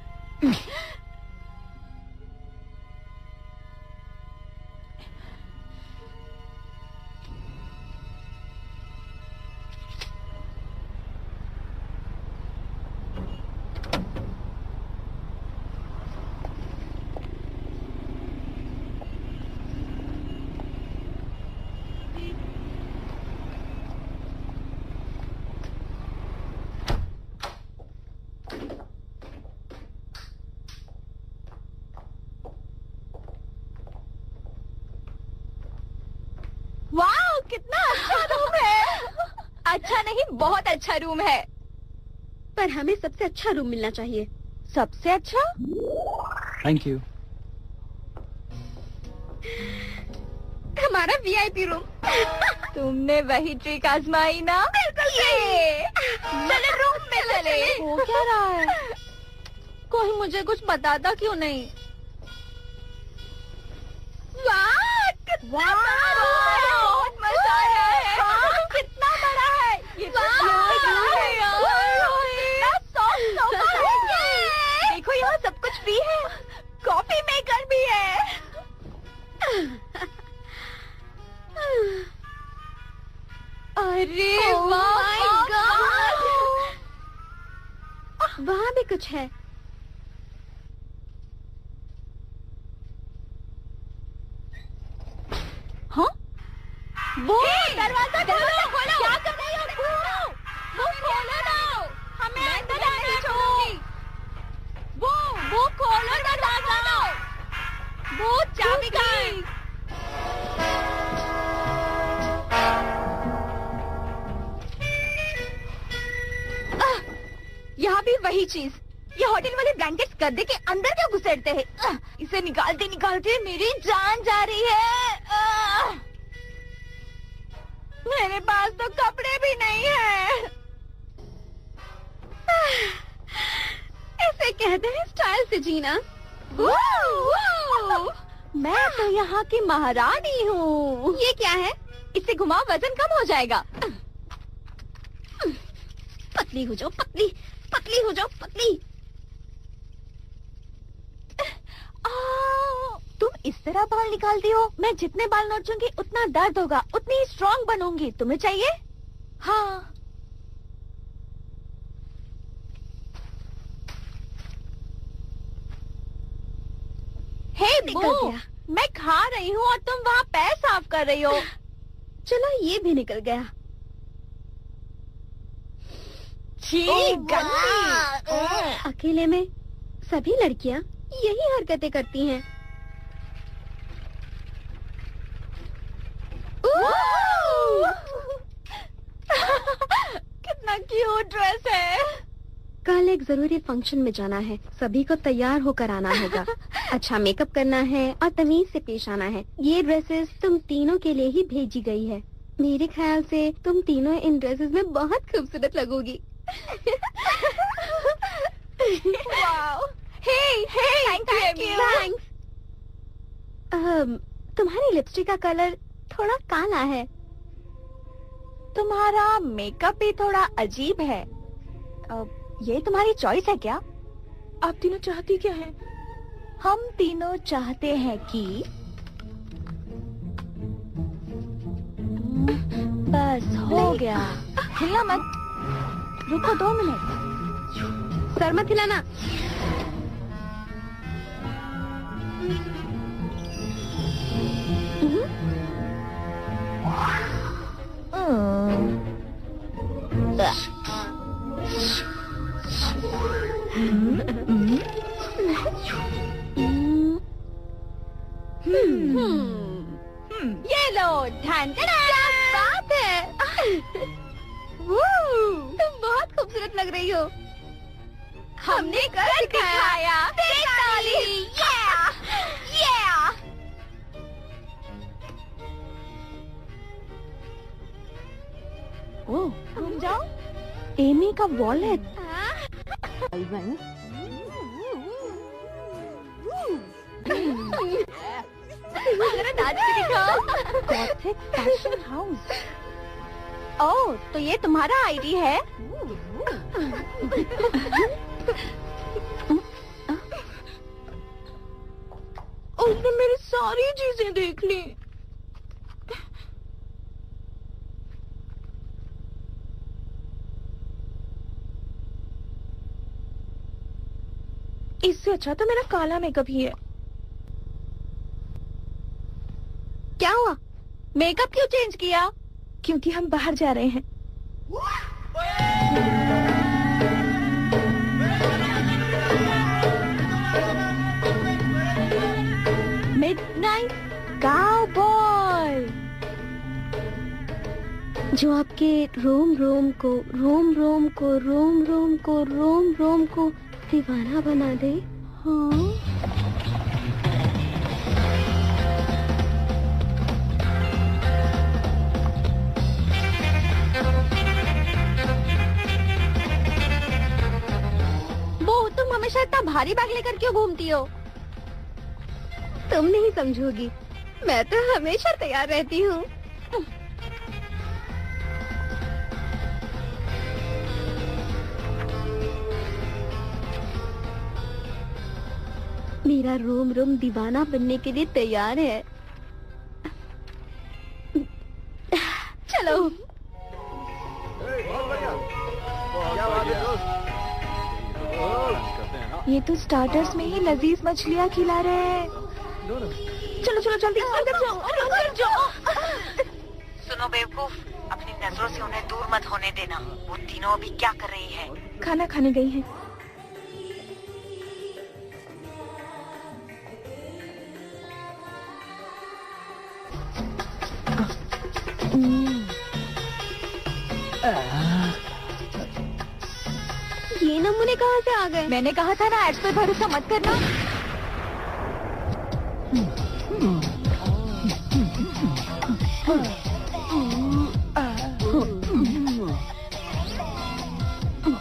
वाह, कितना अच्छा रूम है। अच्छा नहीं, बहुत अच्छा रूम है। पर हमें सबसे अच्छा रूम मिलना चाहिए। सबसे अच्छा? Thank you. हमारा वीआईपी रूम। तुमने वही ट्रिक आजमाई ना? बिल्कुल सही। चले रूम में चले। हो क्या रहा है? कोई मुझे कुछ बताता क्यों नहीं? वाह, कितना बड़ा रूम है। बहुत मजा आया है। हाँ, कितना बड़ा है ये तो। बड़ा है यार। सोफा है। देखो यहाँ सब कुछ फ्री है। कॉफी मेकर भी है। अरे वाह, वहाँ भी कुछ है। हाँ? वो दरवाजा खोलो। क्या कर रही हो? वो खोलो ना। हमें अंदर आने दो। वो खोलो दरवाजा। वो चाबी कहाँ है? यहाँ भी वही चीज। ये होटल वाले ब्लैंकेट्स गद्दे के अंदर क्या घुसेड़ते हैं? इसे निकालते निकालते मेरी जान जा रही है। मेरे पास तो कपड़े भी नहीं है। ऐसे कहते हैं स्टाइल से जीना। मैं तो यहाँ की महारानी हूँ। ये क्या है? इससे घुमाओ, वजन कम हो जाएगा। पतली हो जाओ, पतली पतली हो जाओ, पतली। तुम इस तरह बाल निकालती हो। मैं जितने बाल नोचूंगी उतना दर्द होगा, उतनी ही स्ट्रॉन्ग बनूंगी। तुम्हें चाहिए? हाँ। हे निकल बू, गया। मैं खा रही हूँ और तुम वहाँ पैर साफ कर रही हो। चलो ये भी निकल गया। छी, गंदी। अकेले में सभी लड़कियाँ यही हरकतें करती हैं। कितना क्यूट ड्रेस है। कल एक जरूरी फंक्शन में जाना है, सभी को तैयार होकर आना होगा। अच्छा मेकअप करना है और तमीज से पेश आना है। ये ड्रेसेस तुम तीनों के लिए ही भेजी गई है। मेरे ख्याल से तुम तीनों इन ड्रेसेस में बहुत खूबसूरत लगोगी। Wow, hey, thank you. Thanks. तुम्हारी लिपस्टिक का कलर थोड़ा काला है। तुम्हारा मेकअप भी थोड़ा अजीब है। ये तुम्हारी चॉइस है क्या? आप तीनों चाहती क्या हैं? हम तीनों चाहते हैं कि बस हो गया। हिलना मत, रुको 2 मिनट। सर मत हिलाना। ये लो, ढन क्या बात है। तुम बहुत खूबसूरत लग रही हो। हमने कर दिखाया। ताली। ओह, रुक जाओ। एमी का वॉलेट। जरा नाच के दिखाओ। Gothic fashion house. ओह, तो ये तुम्हारा आईडी है? उसने मेरी सारी चीजें देख ली। इससे अच्छा तो मेरा काला मेकअप ही है। क्या हुआ? मेकअप क्यों चेंज किया? क्योंकि हम बाहर जा रहे हैं। Midnight cowboy. जो आपके रोम रोम को रोम रोम को रोम रोम को रोम रोम को दीवाना बना दे। हाँ? वो तुम हमेशा इतना भारी बैग लेकर क्यों घूमती हो? तुम नहीं समझोगी, मैं तो हमेशा तैयार रहती हूँ। मेरा रोम रोम दीवाना बनने के लिए तैयार है। चलो। बहुत बढ़िया। क्या बात है दोस्त? ये तो स्टार्टर्स में ही लजीज मछलियाँ खिला रहे हैं। चलो चलो जल्दी अंदर जाओ, अंदर जाओ। सुनो बेवकूफ, अपनी नजरों से उन्हें दूर मत होने देना। वो तीनों अभी क्या कर रही है? खाना खाने गई हैं। ये नमूने कहाँ से आ गए? मैंने कहा था ना, एड्स पे भरोसा मत करना।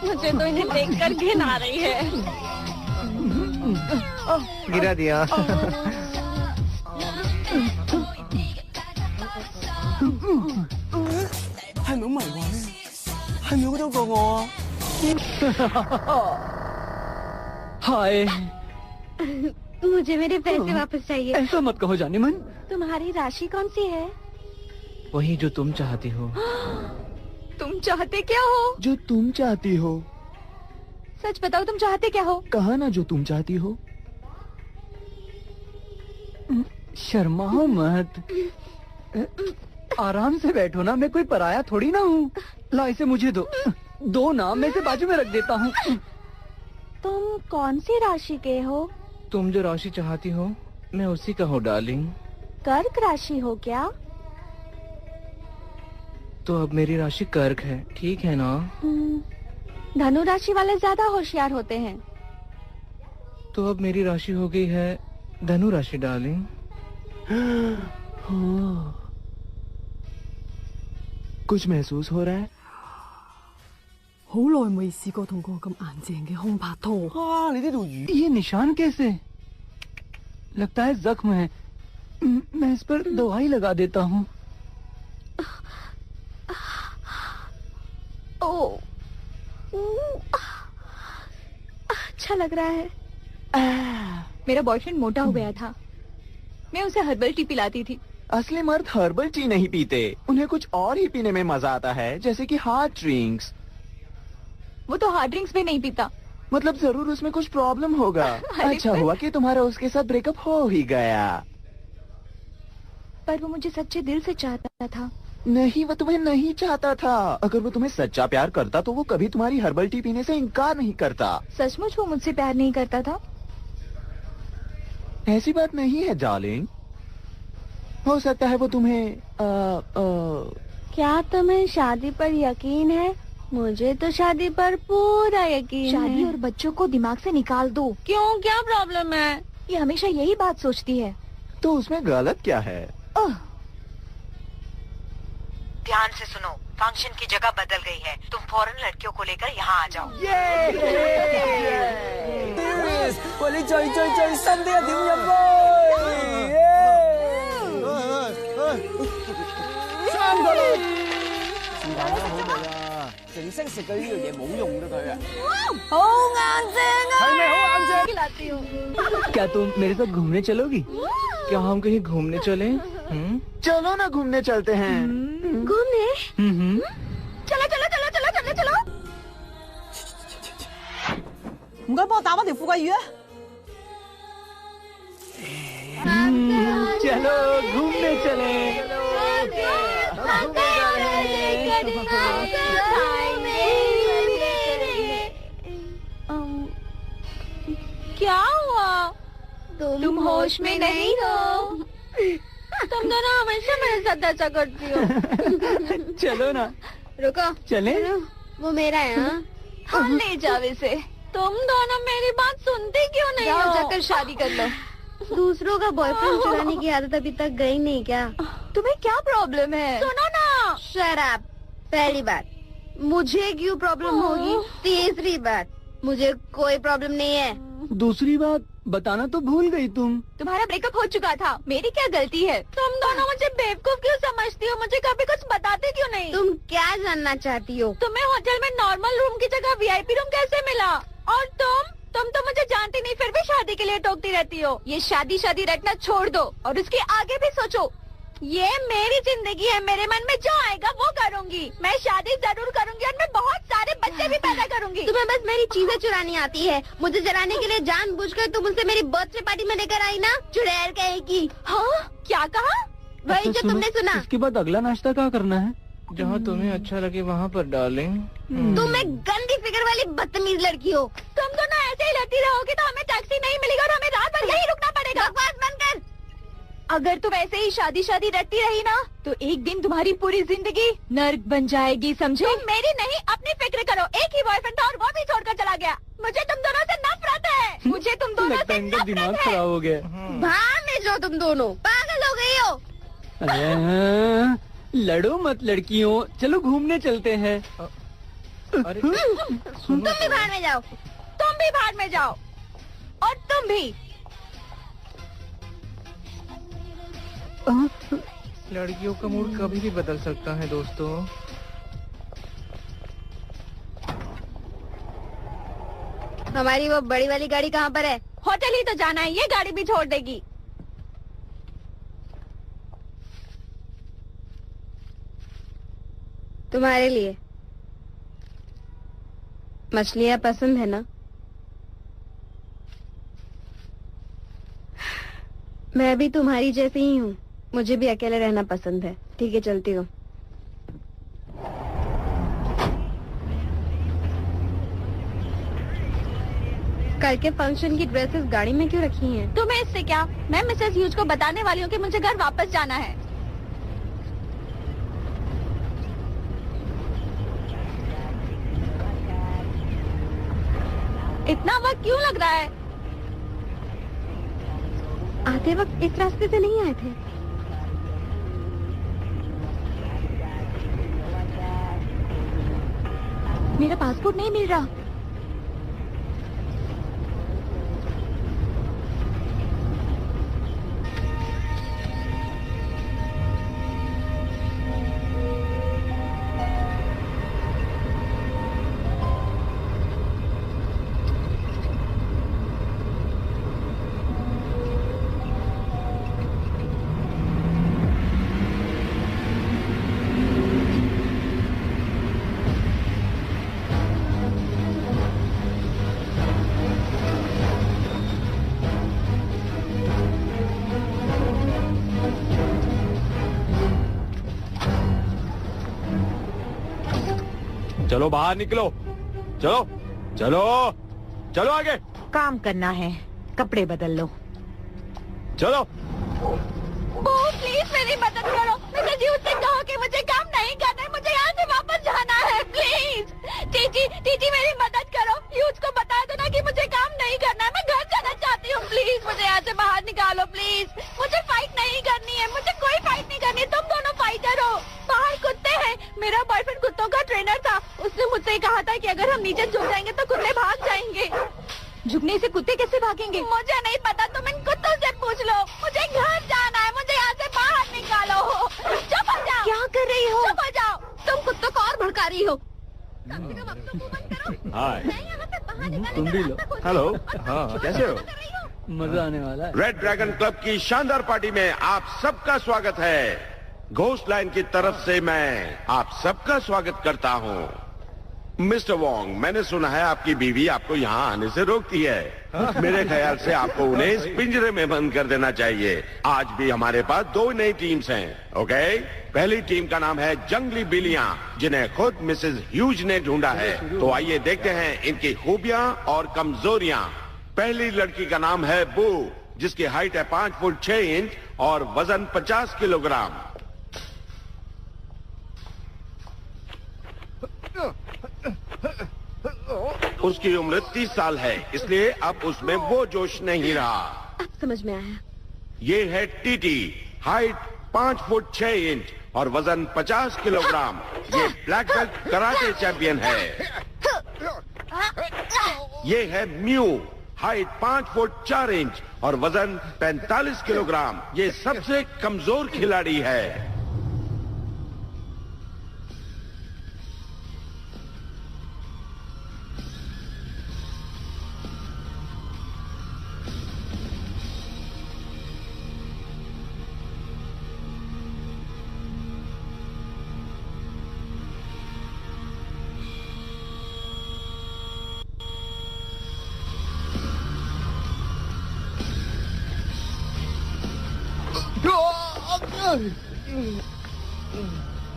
मुझे तो इन्हें देखकर घिन आ रही है। गिरा दिया। 係咪好迷幻咧？係咪好多過我啊？ हाय मुझे मेरे पैसे वापस चाहिए। ऐसा मत कहो जाने मन। तुम्हारी राशि कौन सी है? वही जो तुम चाहती हो। तुम चाहते क्या हो? जो तुम चाहती हो। सच बताओ तुम चाहते क्या हो? कहा ना जो तुम चाहती हो। शर्माओ मत, आराम से बैठो ना, मैं कोई पराया थोड़ी ना हूँ। ला इसे मुझे दो ना, मैं इसे बाजू में रख देता हूँ। तुम कौन सी राशि के हो? तुम जो राशि चाहती हो मैं उसी का हूँ डार्लिंग। कर्क राशि हो क्या? तो अब मेरी राशि कर्क है, ठीक है ना? धनु राशि वाले ज्यादा होशियार होते हैं। तो अब मेरी राशि हो गई है धनु राशि डार्लिंग। कुछ महसूस हो रहा है? 好耐未試過同個咁硬淨嘅空拍拖。啊！你呢條魚 ये निशान कैसे? लगता है जख्म है। मैं इस पर दवाई लगा देता हूँ। ओ, अच्छा लग रहा है। मेरा बॉयफ्रेंड मोटा हो गया था, मैं उसे हर्बल टी पिलाती थी। असली मर्द हर्बल टी नहीं पीते, उन्हें कुछ और ही पीने में मजा आता है, जैसे कि हार्ड ड्रिंक्स। वो तो हार्ड ड्रिंक्स भी नहीं पीता। मतलब जरूर उसमें कुछ प्रॉब्लम होगा। अच्छा हुआ कि तुम्हारा उसके साथ ब्रेकअप हो ही गया। पर वो मुझे सच्चे दिल से चाहता था। नहीं, वो तुम्हें नहीं चाहता था। अगर वो तुम्हें सच्चा प्यार करता तो वो कभी तुम्हारी हर्बल टी पीने से इनकार नहीं करता। सचमुच वो मुझसे प्यार नहीं करता था? ऐसी बात नहीं है डार्लिंग, हो सकता है वो तुम्हें क्या तुम्हें शादी पर यकीन है? मुझे तो शादी पर पूरा यकीन है। शादी और बच्चों को दिमाग से निकाल दो। क्यों, क्या प्रॉब्लम है? ये हमेशा यही बात सोचती है। तो उसमें गलत क्या है? ध्यान से सुनो, फंक्शन की जगह बदल गई है, तुम फौरन लड़कियों को लेकर यहाँ आ जाओ। 喂，你最新啲一點入杯。3個啦，是但啦，好味啊！淨識食嘅呢樣嘢冇用嘅佢啊。好硬正啊！係咪好硬正？ खिलाती हूँ। क्या तुम मेरे साथ घूमने चलोगी? क्या हम कहीं घूमने चले? चलो ना घूमने चलते हैं। घूमने? चलो चलो चलो चलो चलो चलो। 唔該，幫我打返條富貴魚啊！ चलो घूमने चले। क्या हुआ? तुम होश में नहीं हो? तुम दोनों हमेशा मेरे साथ ऐसा करती हो। चलो ना। रुको, चले? वो मेरा है। हाँ, ले जाओ इसे। तुम दोनों मेरी बात सुनते क्यों नहीं हो? जाकर शादी कर लो। दूसरों का बॉयफ्रेंड चुराने की आदत अभी तक गई नहीं क्या? तुम्हें क्या प्रॉब्लम है? सुनो ना। शराब। पहली बात, मुझे क्यों प्रॉब्लम होगी? तीसरी बात, मुझे कोई प्रॉब्लम नहीं है। दूसरी बात बताना तो भूल गई तुम। तुम्हारा ब्रेकअप हो चुका था, मेरी क्या गलती है? तुम दोनों मुझे बेवकूफ क्यों समझती हो? मुझे कभी कुछ बताते क्यों नहीं? तुम क्या जानना चाहती हो? तुम्हें होटल में नॉर्मल रूम की जगह वीआईपी रूम कैसे मिला? और तुम तो मुझे जानती नहीं, फिर भी शादी के लिए टोकती रहती हो। ये शादी रटना छोड़ दो और उसके आगे भी सोचो। ये मेरी जिंदगी है, मेरे मन में जो आएगा वो करूंगी। मैं शादी जरूर करूंगी और मैं बहुत सारे बच्चे भी पैदा करूंगी। तुम्हें बस मेरी चीजें चुरानी आती है। मुझे जलाने के लिए जानबूझकर तुम मुझसे मेरी बर्थडे पार्टी में लेकर आई ना, चुड़ैल कहेगी। हाँ, क्या कहा? वही जो तुमने सुना। इसके बाद अगला नाश्ता क्या करना है? जहाँ तुम्हें अच्छा लगे वहाँ पर डार्लिंग। तुम एक गंदी फिगर वाली बदतमीज लड़की हो। तुम दोनों ऐसे ही लड़ती रहोगी तो हमें टैक्सी नहीं मिलेगा और हमें रात भर यहीं रुकना पड़ेगा। बकवास बंद कर। अगर तुम ऐसे ही शादी रटती रही ना तो एक दिन तुम्हारी पूरी जिंदगी नर्क बन जाएगी, समझे? तुम मेरी नहीं अपनी फिक्र करो। एक ही बॉयफ्रेंड था और वो भी छोड़कर चला गया। मुझे तुम दोनों से नफरत है। मुझे तुम दोनों लगता से है इनका दिमाग नफरत है। खराब हो गया। बाहर में जो तुम दोनों पागल हो गई हो। अरे लड़ो मत लड़कियों, चलो घूमने चलते हैं। अरे तुम भी बाहर में जाओ। तुम भी बाहर में जाओ और तुम भी। लड़कियों का मूड कभी भी बदल सकता है दोस्तों। हमारी वो बड़ी वाली गाड़ी कहाँ पर है? होटल ही तो जाना है, ये गाड़ी भी छोड़ देगी। तुम्हारे लिए। मछलियाँ पसंद है ना? मैं भी तुम्हारी जैसी ही हूँ, मुझे भी अकेले रहना पसंद है। ठीक है, चलती हूँ। कल के फंक्शन की ड्रेसेस गाड़ी में क्यों रखी हैं? तुम्हें इससे क्या? मैं मिसेस ह्यूज को बताने वाली हूँ कि मुझे घर वापस जाना है। इतना वक्त क्यों लग रहा है? आते वक्त इस रास्ते से नहीं आए थे। मेरा पासपोर्ट नहीं मिल रहा। चलो बाहर निकलो, चलो चलो चलो आगे। काम करना है, कपड़े बदल लो। चलो। प्लीज मेरी मदद करो। मिसेस ह्यूज से कहो कि मुझे काम नहीं करना है, मुझे यहाँ से वापस जाना है। प्लीज टीटी मेरी मदद करो। ह्यूज को बता दो ना कि मुझे काम नहीं करना है, मैं घर जाना चाहती हूँ। प्लीज मुझे यहाँ से बाहर निकालो। प्लीज मुझे फाइट नहीं करनी है, मुझे कोई फाइट नहीं करनी। तुम दोनों फाइटर हो। बाहर कुत्ते हैं। मेरा बॉयफ्रेंड कुत्तों का ट्रेनर था। उसने मुझसे कहा था कि अगर हम नीचे झुक जाएंगे तो कुत्ते भाग जाएंगे। झुकने से कुत्ते कैसे भागेंगे? मुझे नहीं पता, तुम इन कुत्तों से पूछ लो। मुझे घर जाना है, मुझे यहाँ से बाहर निकालो। चुप हो जाओ। क्या कर रही हो? चुप हो जाओ। तुम कुत्तों को और भड़का रही हो। हाय, तुम भी लो। हेलो। हाँ, कैसे हो? मजा आने वाला है। रेड ड्रैगन क्लब की शानदार पार्टी में आप सबका स्वागत है। घोस्ट लाइन की तरफ से मैं आप सबका स्वागत करता हूँ। मिस्टर वोंग, मैंने सुना है आपकी बीवी आपको यहाँ आने से रोकती है। मेरे ख्याल से आपको उन्हें इस पिंजरे में बंद कर देना चाहिए। आज भी हमारे पास 2 नई टीम्स हैं। ओके, पहली टीम का नाम है जंगली बिल्लियाँ, जिन्हें खुद मिसेस ह्यूज ने ढूंढा है। तो आइए देखते हैं इनकी खूबियाँ और कमजोरियाँ। पहली लड़की का नाम है बू, जिसकी हाइट है 5 फुट 6 इंच और वजन 50 किलोग्राम। उसकी उम्र 30 साल है, इसलिए अब उसमें वो जोश नहीं रहा। अब समझ में आया। ये है टीटी, हाइट 5 फुट 6 इंच और वजन 50 किलोग्राम। ये ब्लैक बेल्ट कराटे चैंपियन है। ये है म्यू, हाइट 5 फुट 4 इंच और वजन 45 किलोग्राम। ये सबसे कमजोर खिलाड़ी है।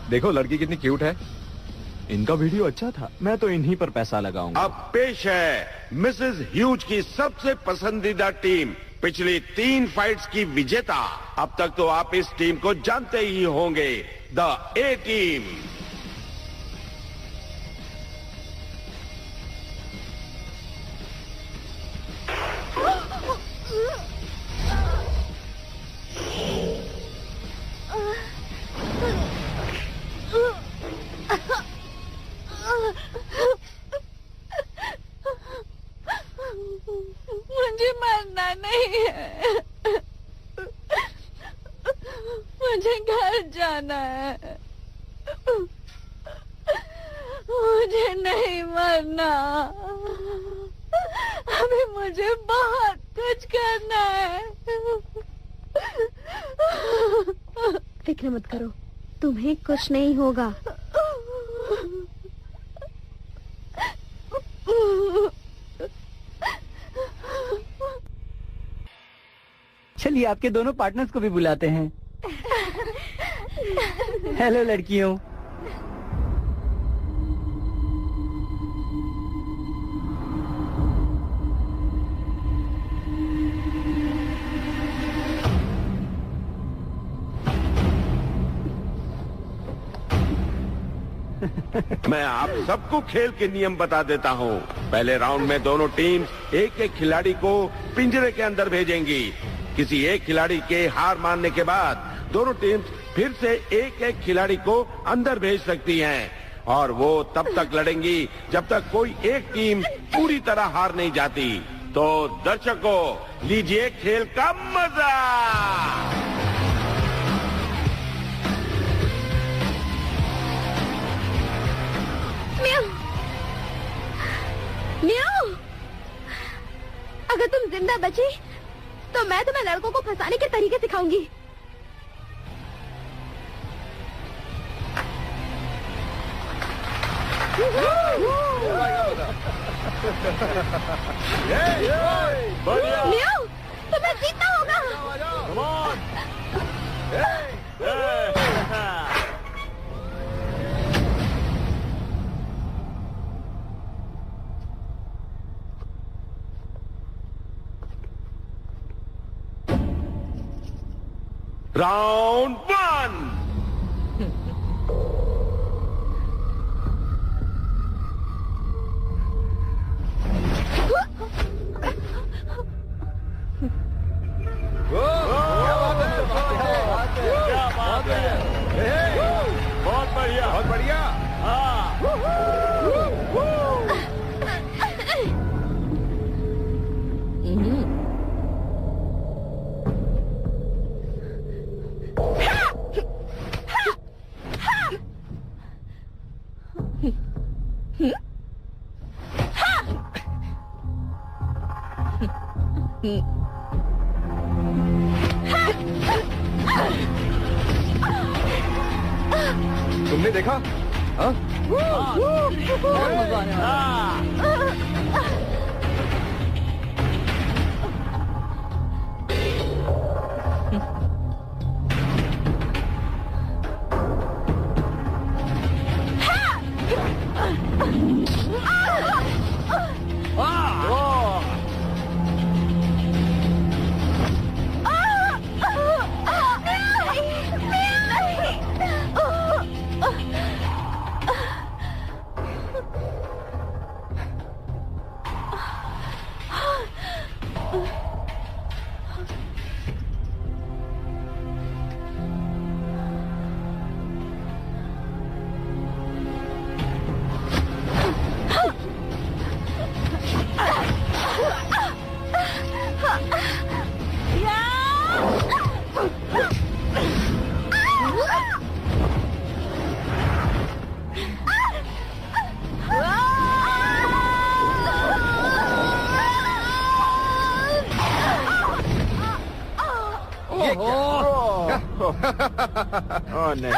देखो लड़की कितनी क्यूट है। इनका वीडियो अच्छा था, मैं तो इन्हीं पर पैसा लगाऊंगा। अब पेश है मिसेस ह्यूज की सबसे पसंदीदा टीम, पिछली 3 फाइट्स की विजेता। अब तक तो आप इस टीम को जानते ही होंगे, द ए टीम। मुझे मरना नहीं है। मुझे घर जाना है। मुझे नहीं मरना। अभी मुझे बहुत कुछ करना है। फिक्र मत करो, तुम्हें कुछ नहीं होगा। चलिए आपके दोनों पार्टनर्स को भी बुलाते हैं। हेलो लड़कियों। मैं आप सबको खेल के नियम बता देता हूँ। पहले राउंड में दोनों टीम्स एक एक खिलाड़ी को पिंजरे के अंदर भेजेंगी। किसी एक खिलाड़ी के हार मानने के बाद दोनों टीम्स फिर से एक एक खिलाड़ी को अंदर भेज सकती हैं और वो तब तक लड़ेंगी जब तक कोई एक टीम पूरी तरह हार नहीं जाती। तो दर्शकों, लीजिए खेल का मजा। म्याऊ, अगर तुम जिंदा बची तो मैं तुम्हें लड़कों को फंसाने के तरीके सिखाऊंगी। म्याऊ, तुम्हें जीतना होगा। राउंड 1। बहुत बढ़िया, बहुत बढ़िया। तुमने देखा? हाँ? बहुत मजा आने वाला है। ओह नहीं।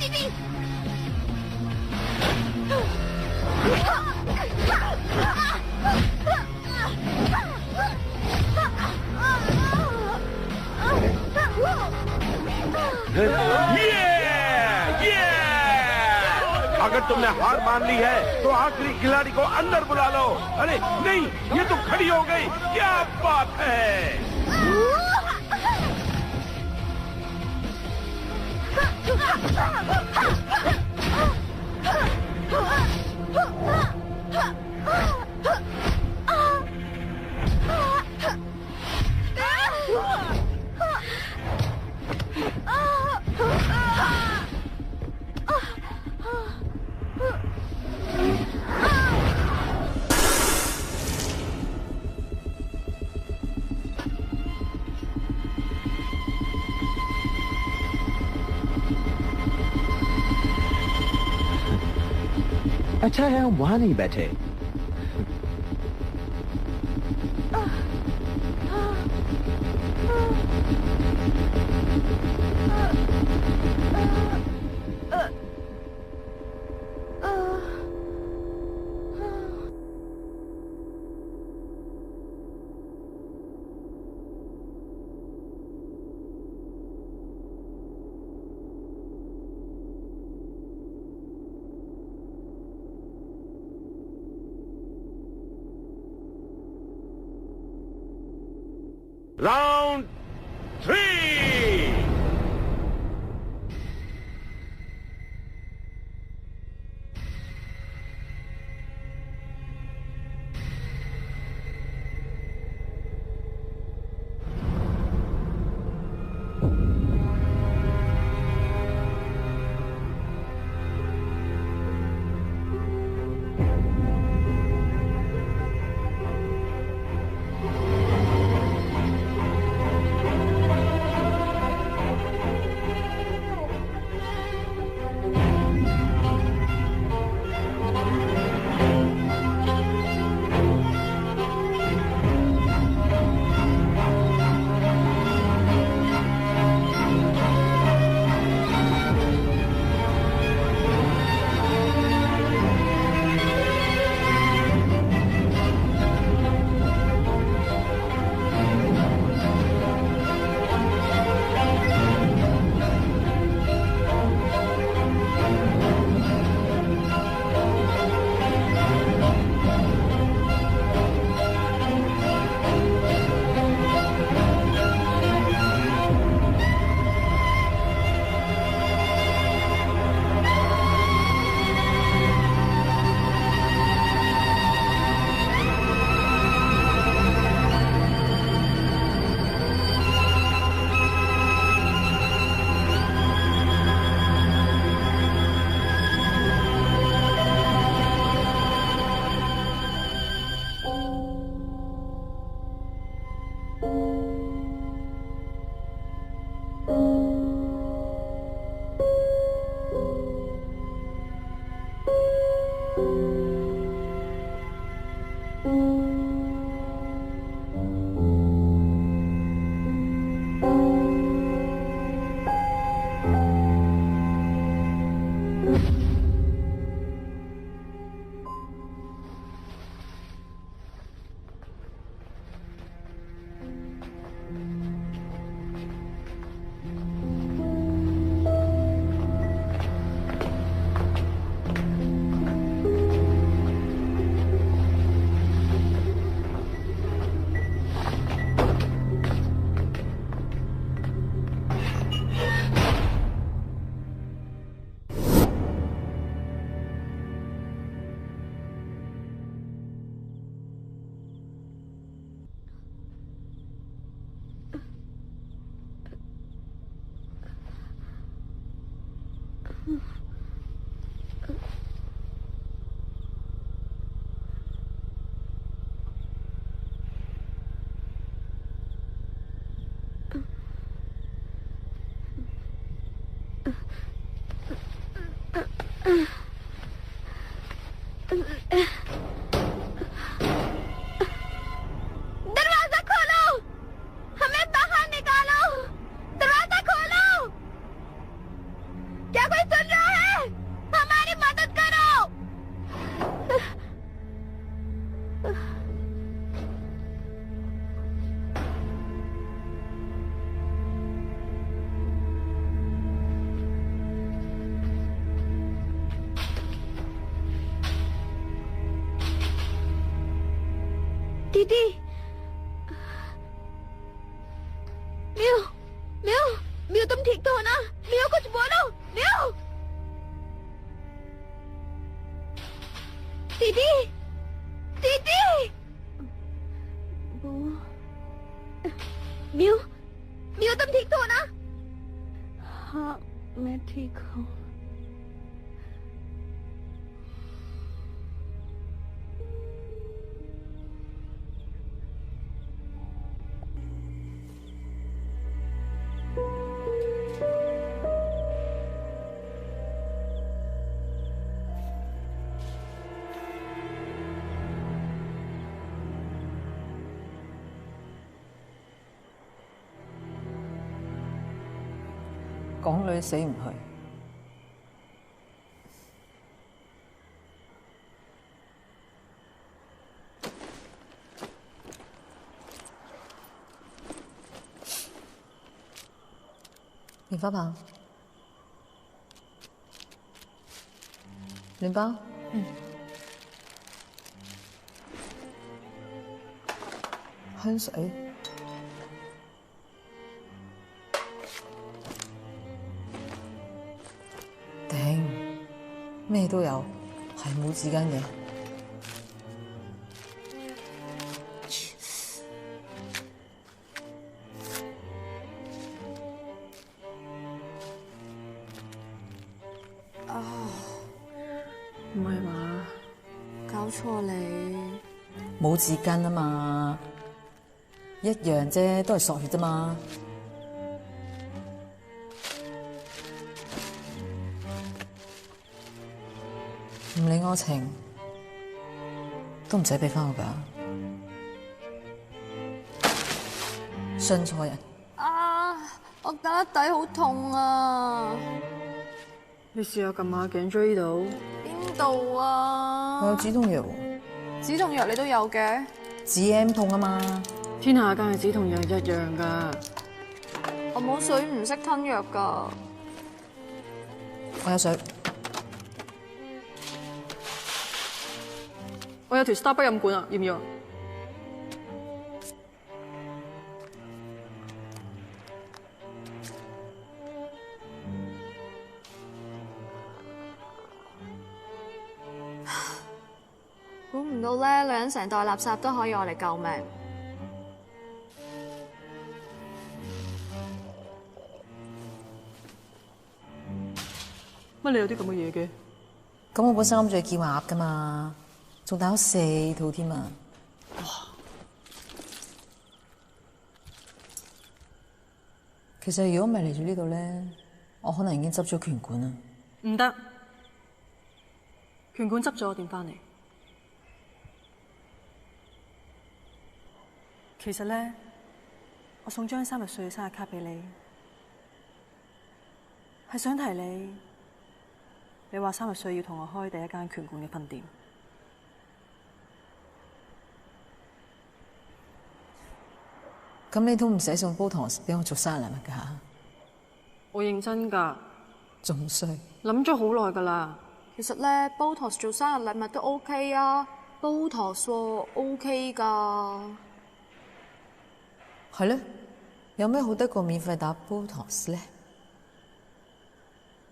जाती थी। ये! अगर तुमने हार मान ली है तो आखिरी खिलाड़ी को अंदर बुला लो। अरे नहीं, ये तो खड़ी हो गई। क्या बात है। अच्छा है हम वहां नहीं बैठे। राउंड 3। दरवाजा खोलो, हमें बाहर निकालो, दरवाजा खोलो। क्या कोई सुन रहा दीदी। म्यू म्यू म्यू, तुम ठीक तो हो ना? म्यू कुछ बोलो। म्यू दीदी दीदी। म्यू म्यू, तुम ठीक तो हो ना? हाँ मैं ठीक हूँ।港女死唔去，棉花棒，暖包，香水。頂，咩都有，係冇紙巾嘅。唔係嘛？搞錯你？冇紙巾啊嘛，一樣啫，都係索血啫嘛。唔理我情，都唔使俾翻我㗎。信錯人。啊！我打底好痛啊！你試下撳下頸椎度。邊度啊？我有止痛藥喎。止痛藥你都有嘅？止 M 痛啊嘛。天下間嘅止痛藥一樣㗎。我冇水，唔識吞藥㗎。我有水。我有條 Starbucks 飲管啊，要唔要？估唔到咧，女人成袋垃圾都可以我嚟救命。乜你有啲咁嘅嘢嘅？咁我本身諗住叫鴨㗎嘛。仲打咗4套添啊！哇！其實如果唔係嚟咗呢度咧，我可能已經執咗拳館啦。唔得，拳館執咗，我點翻嚟？其實咧，我送張3日歲嘅生日卡俾你，係想提你。你話3日歲要同我開第一間拳館嘅分店。咁你都唔使送煲糖俾我做生日禮物㗎？我認真㗎，仲衰，諗咗好耐㗎啦。其實咧，Botox 做生日禮物都 OK 啊 ，Botox OK 㗎。係咧，有咩好得過免費打 Botox 咧？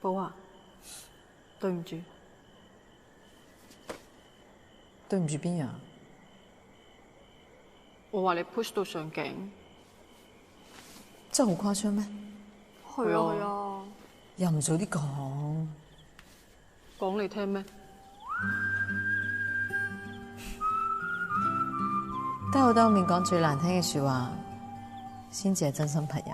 寶啊，對唔住，對唔住邊樣？我話你 push 到上頸。真係好誇張咩？係啊係啊，又唔早啲講，講你聽咩？兜口兜面講最難聽嘅説話，先至係真心朋友。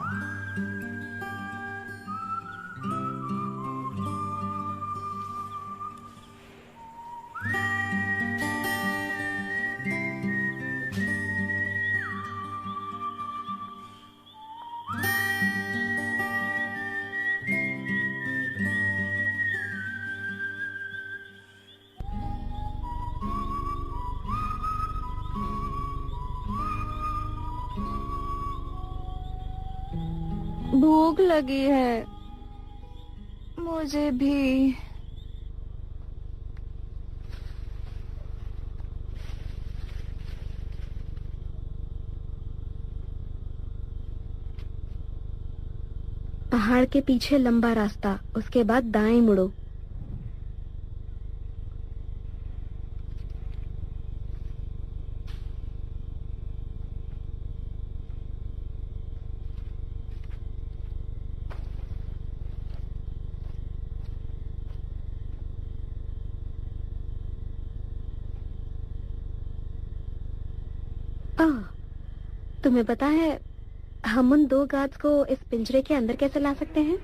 भूख लगी है मुझे भी। पहाड़ के पीछे लंबा रास्ता, उसके बाद दाएं मुड़ो। तुम्हें पता है हम उन 2 गार्ड्स को इस पिंजरे के अंदर कैसे ला सकते हैं?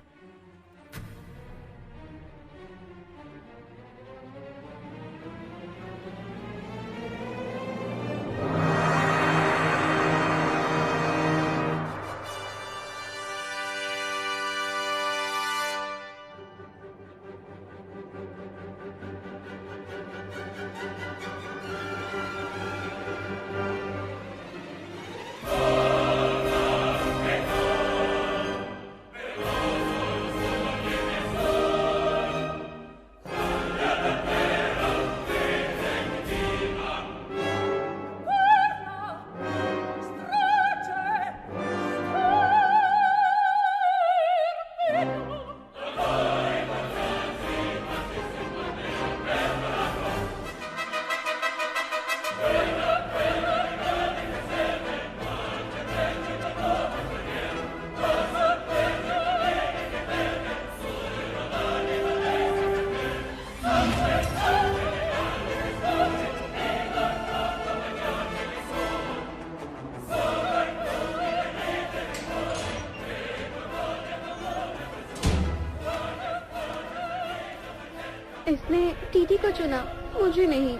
इसने टीटी को चुना, मुझे नहीं।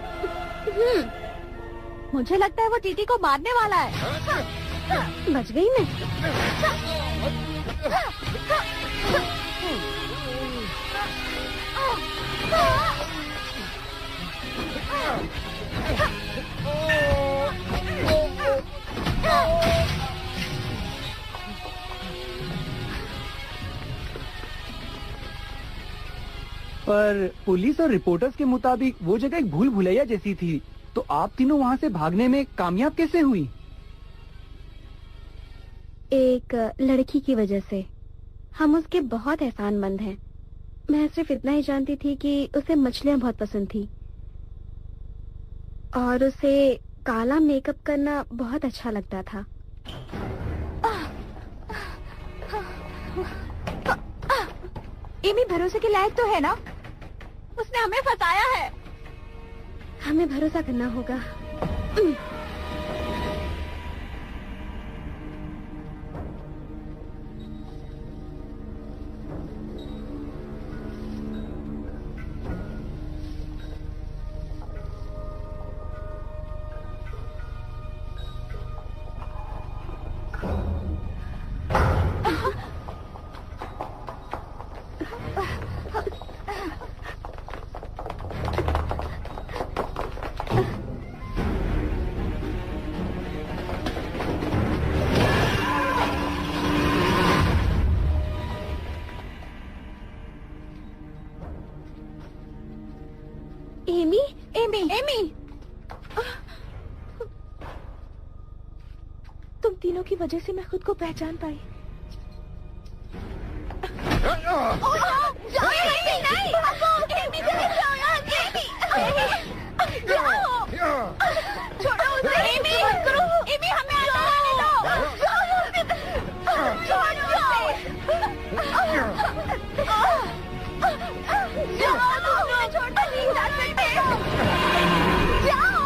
मुझे लगता है वो टीटी को मारने वाला है। बच गई मैं। पर पुलिस और रिपोर्टर्स के मुताबिक वो जगह एक भूल भुलैया जैसी थी, तो आप तीनों वहाँ से भागने में कामयाब कैसे हुई? एक लड़की की वजह से। हम उसके बहुत एहसानमंद हैं। मैं सिर्फ इतना ही जानती थी कि उसे मछलियाँ बहुत पसंद थी और उसे काला मेकअप करना बहुत अच्छा लगता था। एमी भरोसे के लायक तो है ना? उसने हमें फंसाया है। हमें भरोसा करना होगा। एमी, तुम तीनों की वजह से मैं खुद को पहचान पाई। छोड़ो उसे। एमी, एमी हमें आने दो। छोड़ो नहीं जा सकते। जाओ।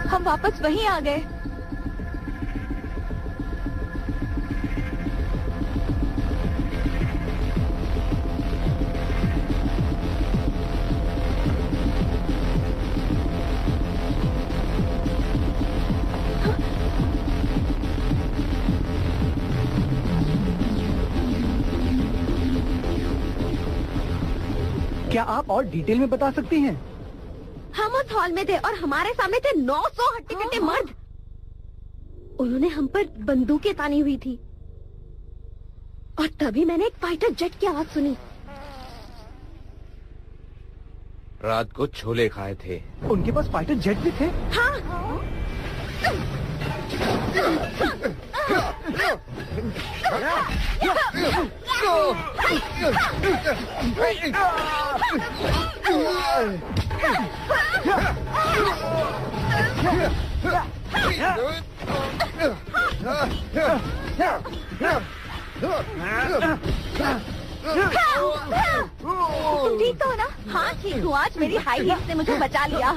हम वापस वहीं आ गए। क्या आप और डिटेल में बता सकती हैं? हम उस हॉल में थे और हमारे सामने थे 900 हट्टे-कट्टे मर्द। उन्होंने हम पर बंदूकें तानी हुई थी और तभी मैंने एक फाइटर जेट की आवाज सुनी। रात को छोले खाए थे। उनके पास फाइटर जेट भी थे? हाँ। तुम ठीक तो हो ना? हाँ ठीक हूँ। आज मेरी हाई हील्स ने मुझे बचा लिया।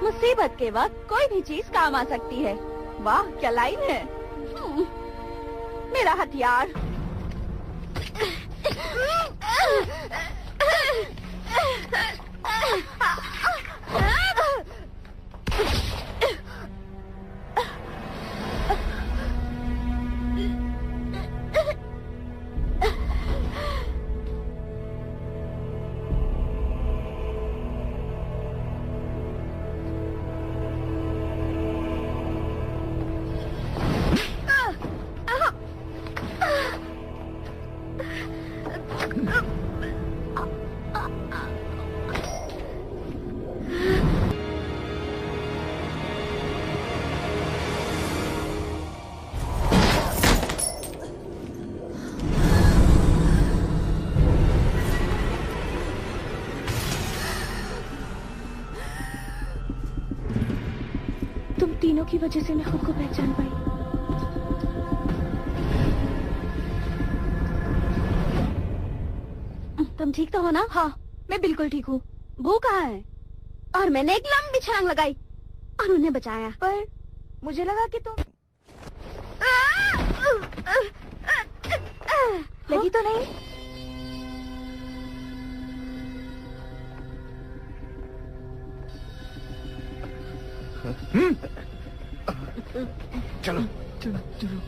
मुसीबत के वक्त कोई भी चीज काम आ सकती है। वाह क्या लाइन है। मेरा हथियार। तीनों की वजह से मैं खुद को पहचान पाई। तुम ठीक तो हो ना? हाँ मैं बिल्कुल ठीक हूँ। वो कहाँ है? और मैंने एक लंबी छलांग लगाई और उन्हें बचाया। पर मुझे लगा कि तुम लगी तो नहीं? चलो चलो चलो।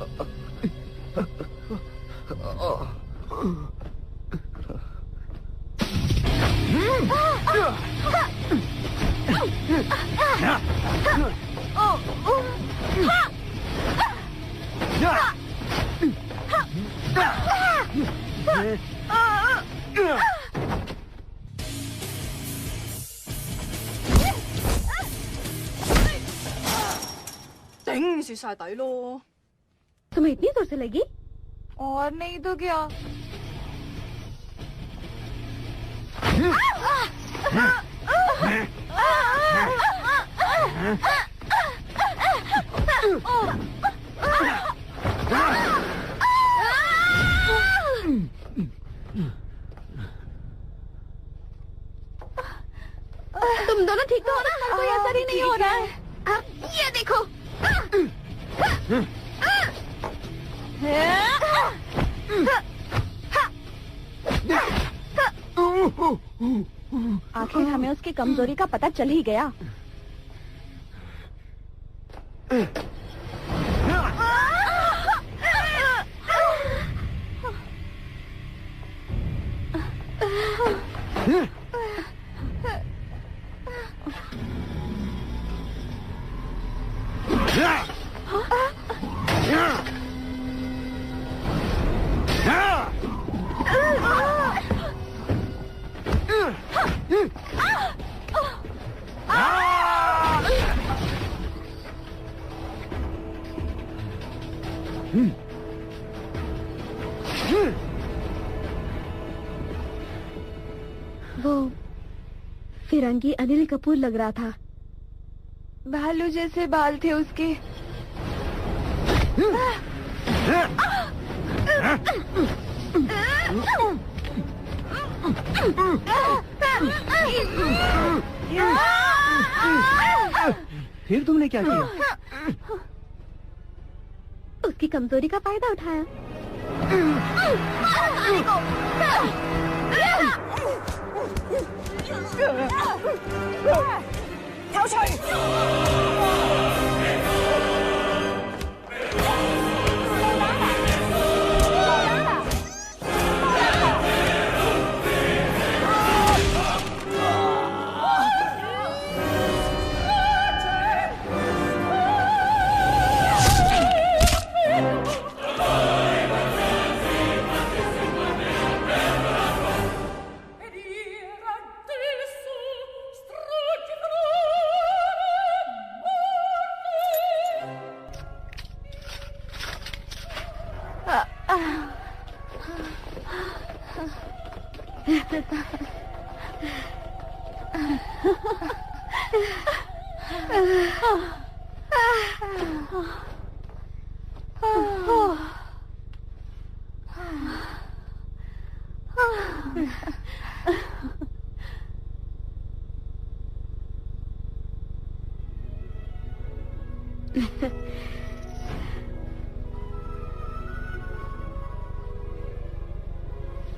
蝕晒底咯。 तुम्हें इतनी जोर से लगी? और नहीं तो क्या। तुम दोनों ठीक तो हो ना? कोई असर ही नहीं हो रहा है। ये देखो। आखिर हमें उसकी कमजोरी का पता चल ही गया। वो फिरंगी अनिल कपूर लग रहा था। भालू जैसे बाल थे उसके। फिर तुमने क्या किया? उसकी कमजोरी का फायदा उठाया।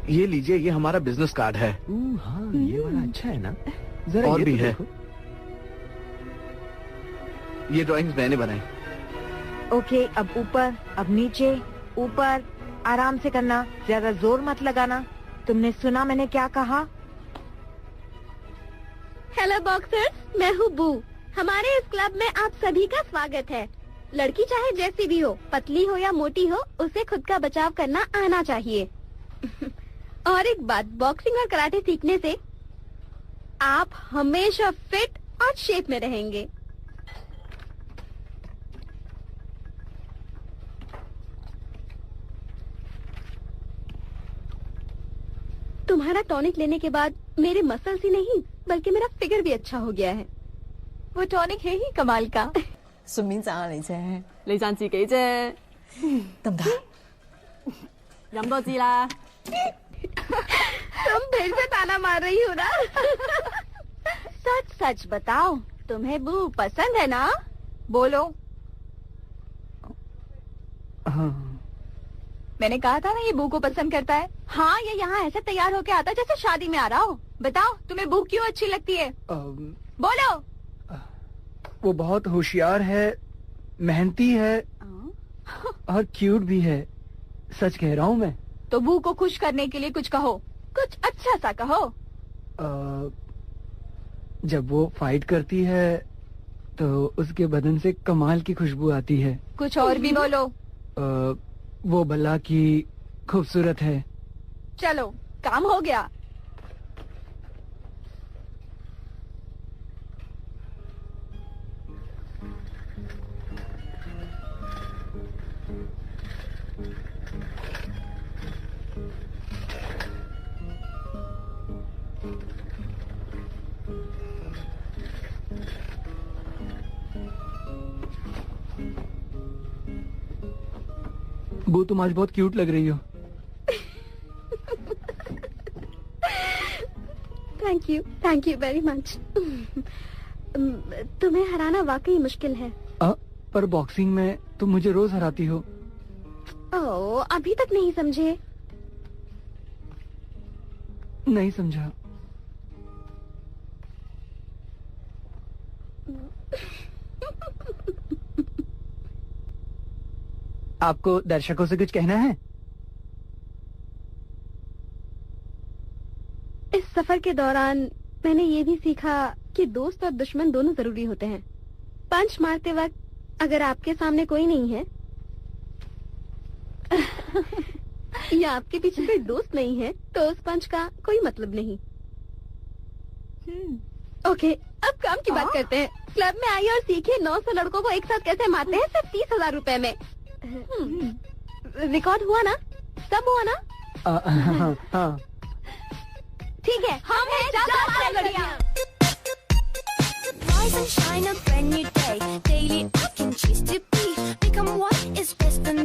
ये लीजिए, ये हमारा बिजनेस कार्ड है। हाँ, ये वाला अच्छा है ना? जरा और ये भी तो है। देखो। ये ड्राइंग्स मैंने बनाई। ओके, अब ऊपर, अब नीचे, ऊपर, आराम से करना, ज्यादा जोर मत लगाना। तुमने सुना मैंने क्या कहा? हेलो बॉक्सर्स, मैं हूँ बू। हमारे इस क्लब में आप सभी का स्वागत है। लड़की चाहे जैसी भी हो, पतली हो या मोटी हो, उसे खुद का बचाव करना आना चाहिए। और एक बात, बॉक्सिंग और कराटे सीखने से आप हमेशा फिट और शेप में रहेंगे। तुम्हारा टॉनिक लेने के बाद मेरे मसल्स ही नहीं बल्कि मेरा फिगर भी अच्छा हो गया है। वो टॉनिक है ही कमाल का। 順便讚下你啫，你讚自己啫，得唔得？飲多支啦。 तुम फिर से ताना मार रही हो ना? सच सच बताओ, तुम्हें बू पसंद है ना? बोलो। हाँ। मैंने कहा था ना ये बू को पसंद करता है। हाँ, ये यहाँ ऐसे तैयार होके आता जैसे शादी में आ रहा हो। बताओ, तुम्हें बू क्यों अच्छी लगती है? बोलो। वो बहुत होशियार है, मेहनती है और क्यूट भी है। सच कह रहा हूँ मैं। तो बू को खुश करने के लिए कुछ कहो, कुछ अच्छा सा कहो। जब वो फाइट करती है तो उसके बदन से कमाल की खुशबू आती है। कुछ और भी बोलो। वो भला की खूबसूरत है। चलो, काम हो गया। वो तुम आज बहुत क्यूट लग रही हो। Thank you very much. तुम्हें हराना वाकई मुश्किल है। पर बॉक्सिंग में तुम मुझे रोज हराती हो। ओह, अभी तक नहीं समझे? नहीं समझा। आपको दर्शकों से कुछ कहना है? इस सफर के दौरान मैंने ये भी सीखा कि दोस्त और दुश्मन दोनों जरूरी होते हैं। पंच मारते वक्त अगर आपके सामने कोई नहीं है या आपके पीछे कोई दोस्त नहीं है तो उस पंच का कोई मतलब नहीं। ओके, अब काम की बात करते हैं। क्लब में आइए और सीखिए 900 लड़कों को एक साथ कैसे मारते हैं सिर्फ 30,000 रुपए में। रिकॉर्ड हुआ ना? सब हुआ ना? हाँ। ठीक है, हम हैं जाबाज लड़कियां। Rise and shine a brand new day. Daily I can choose to be. Become what is best for me.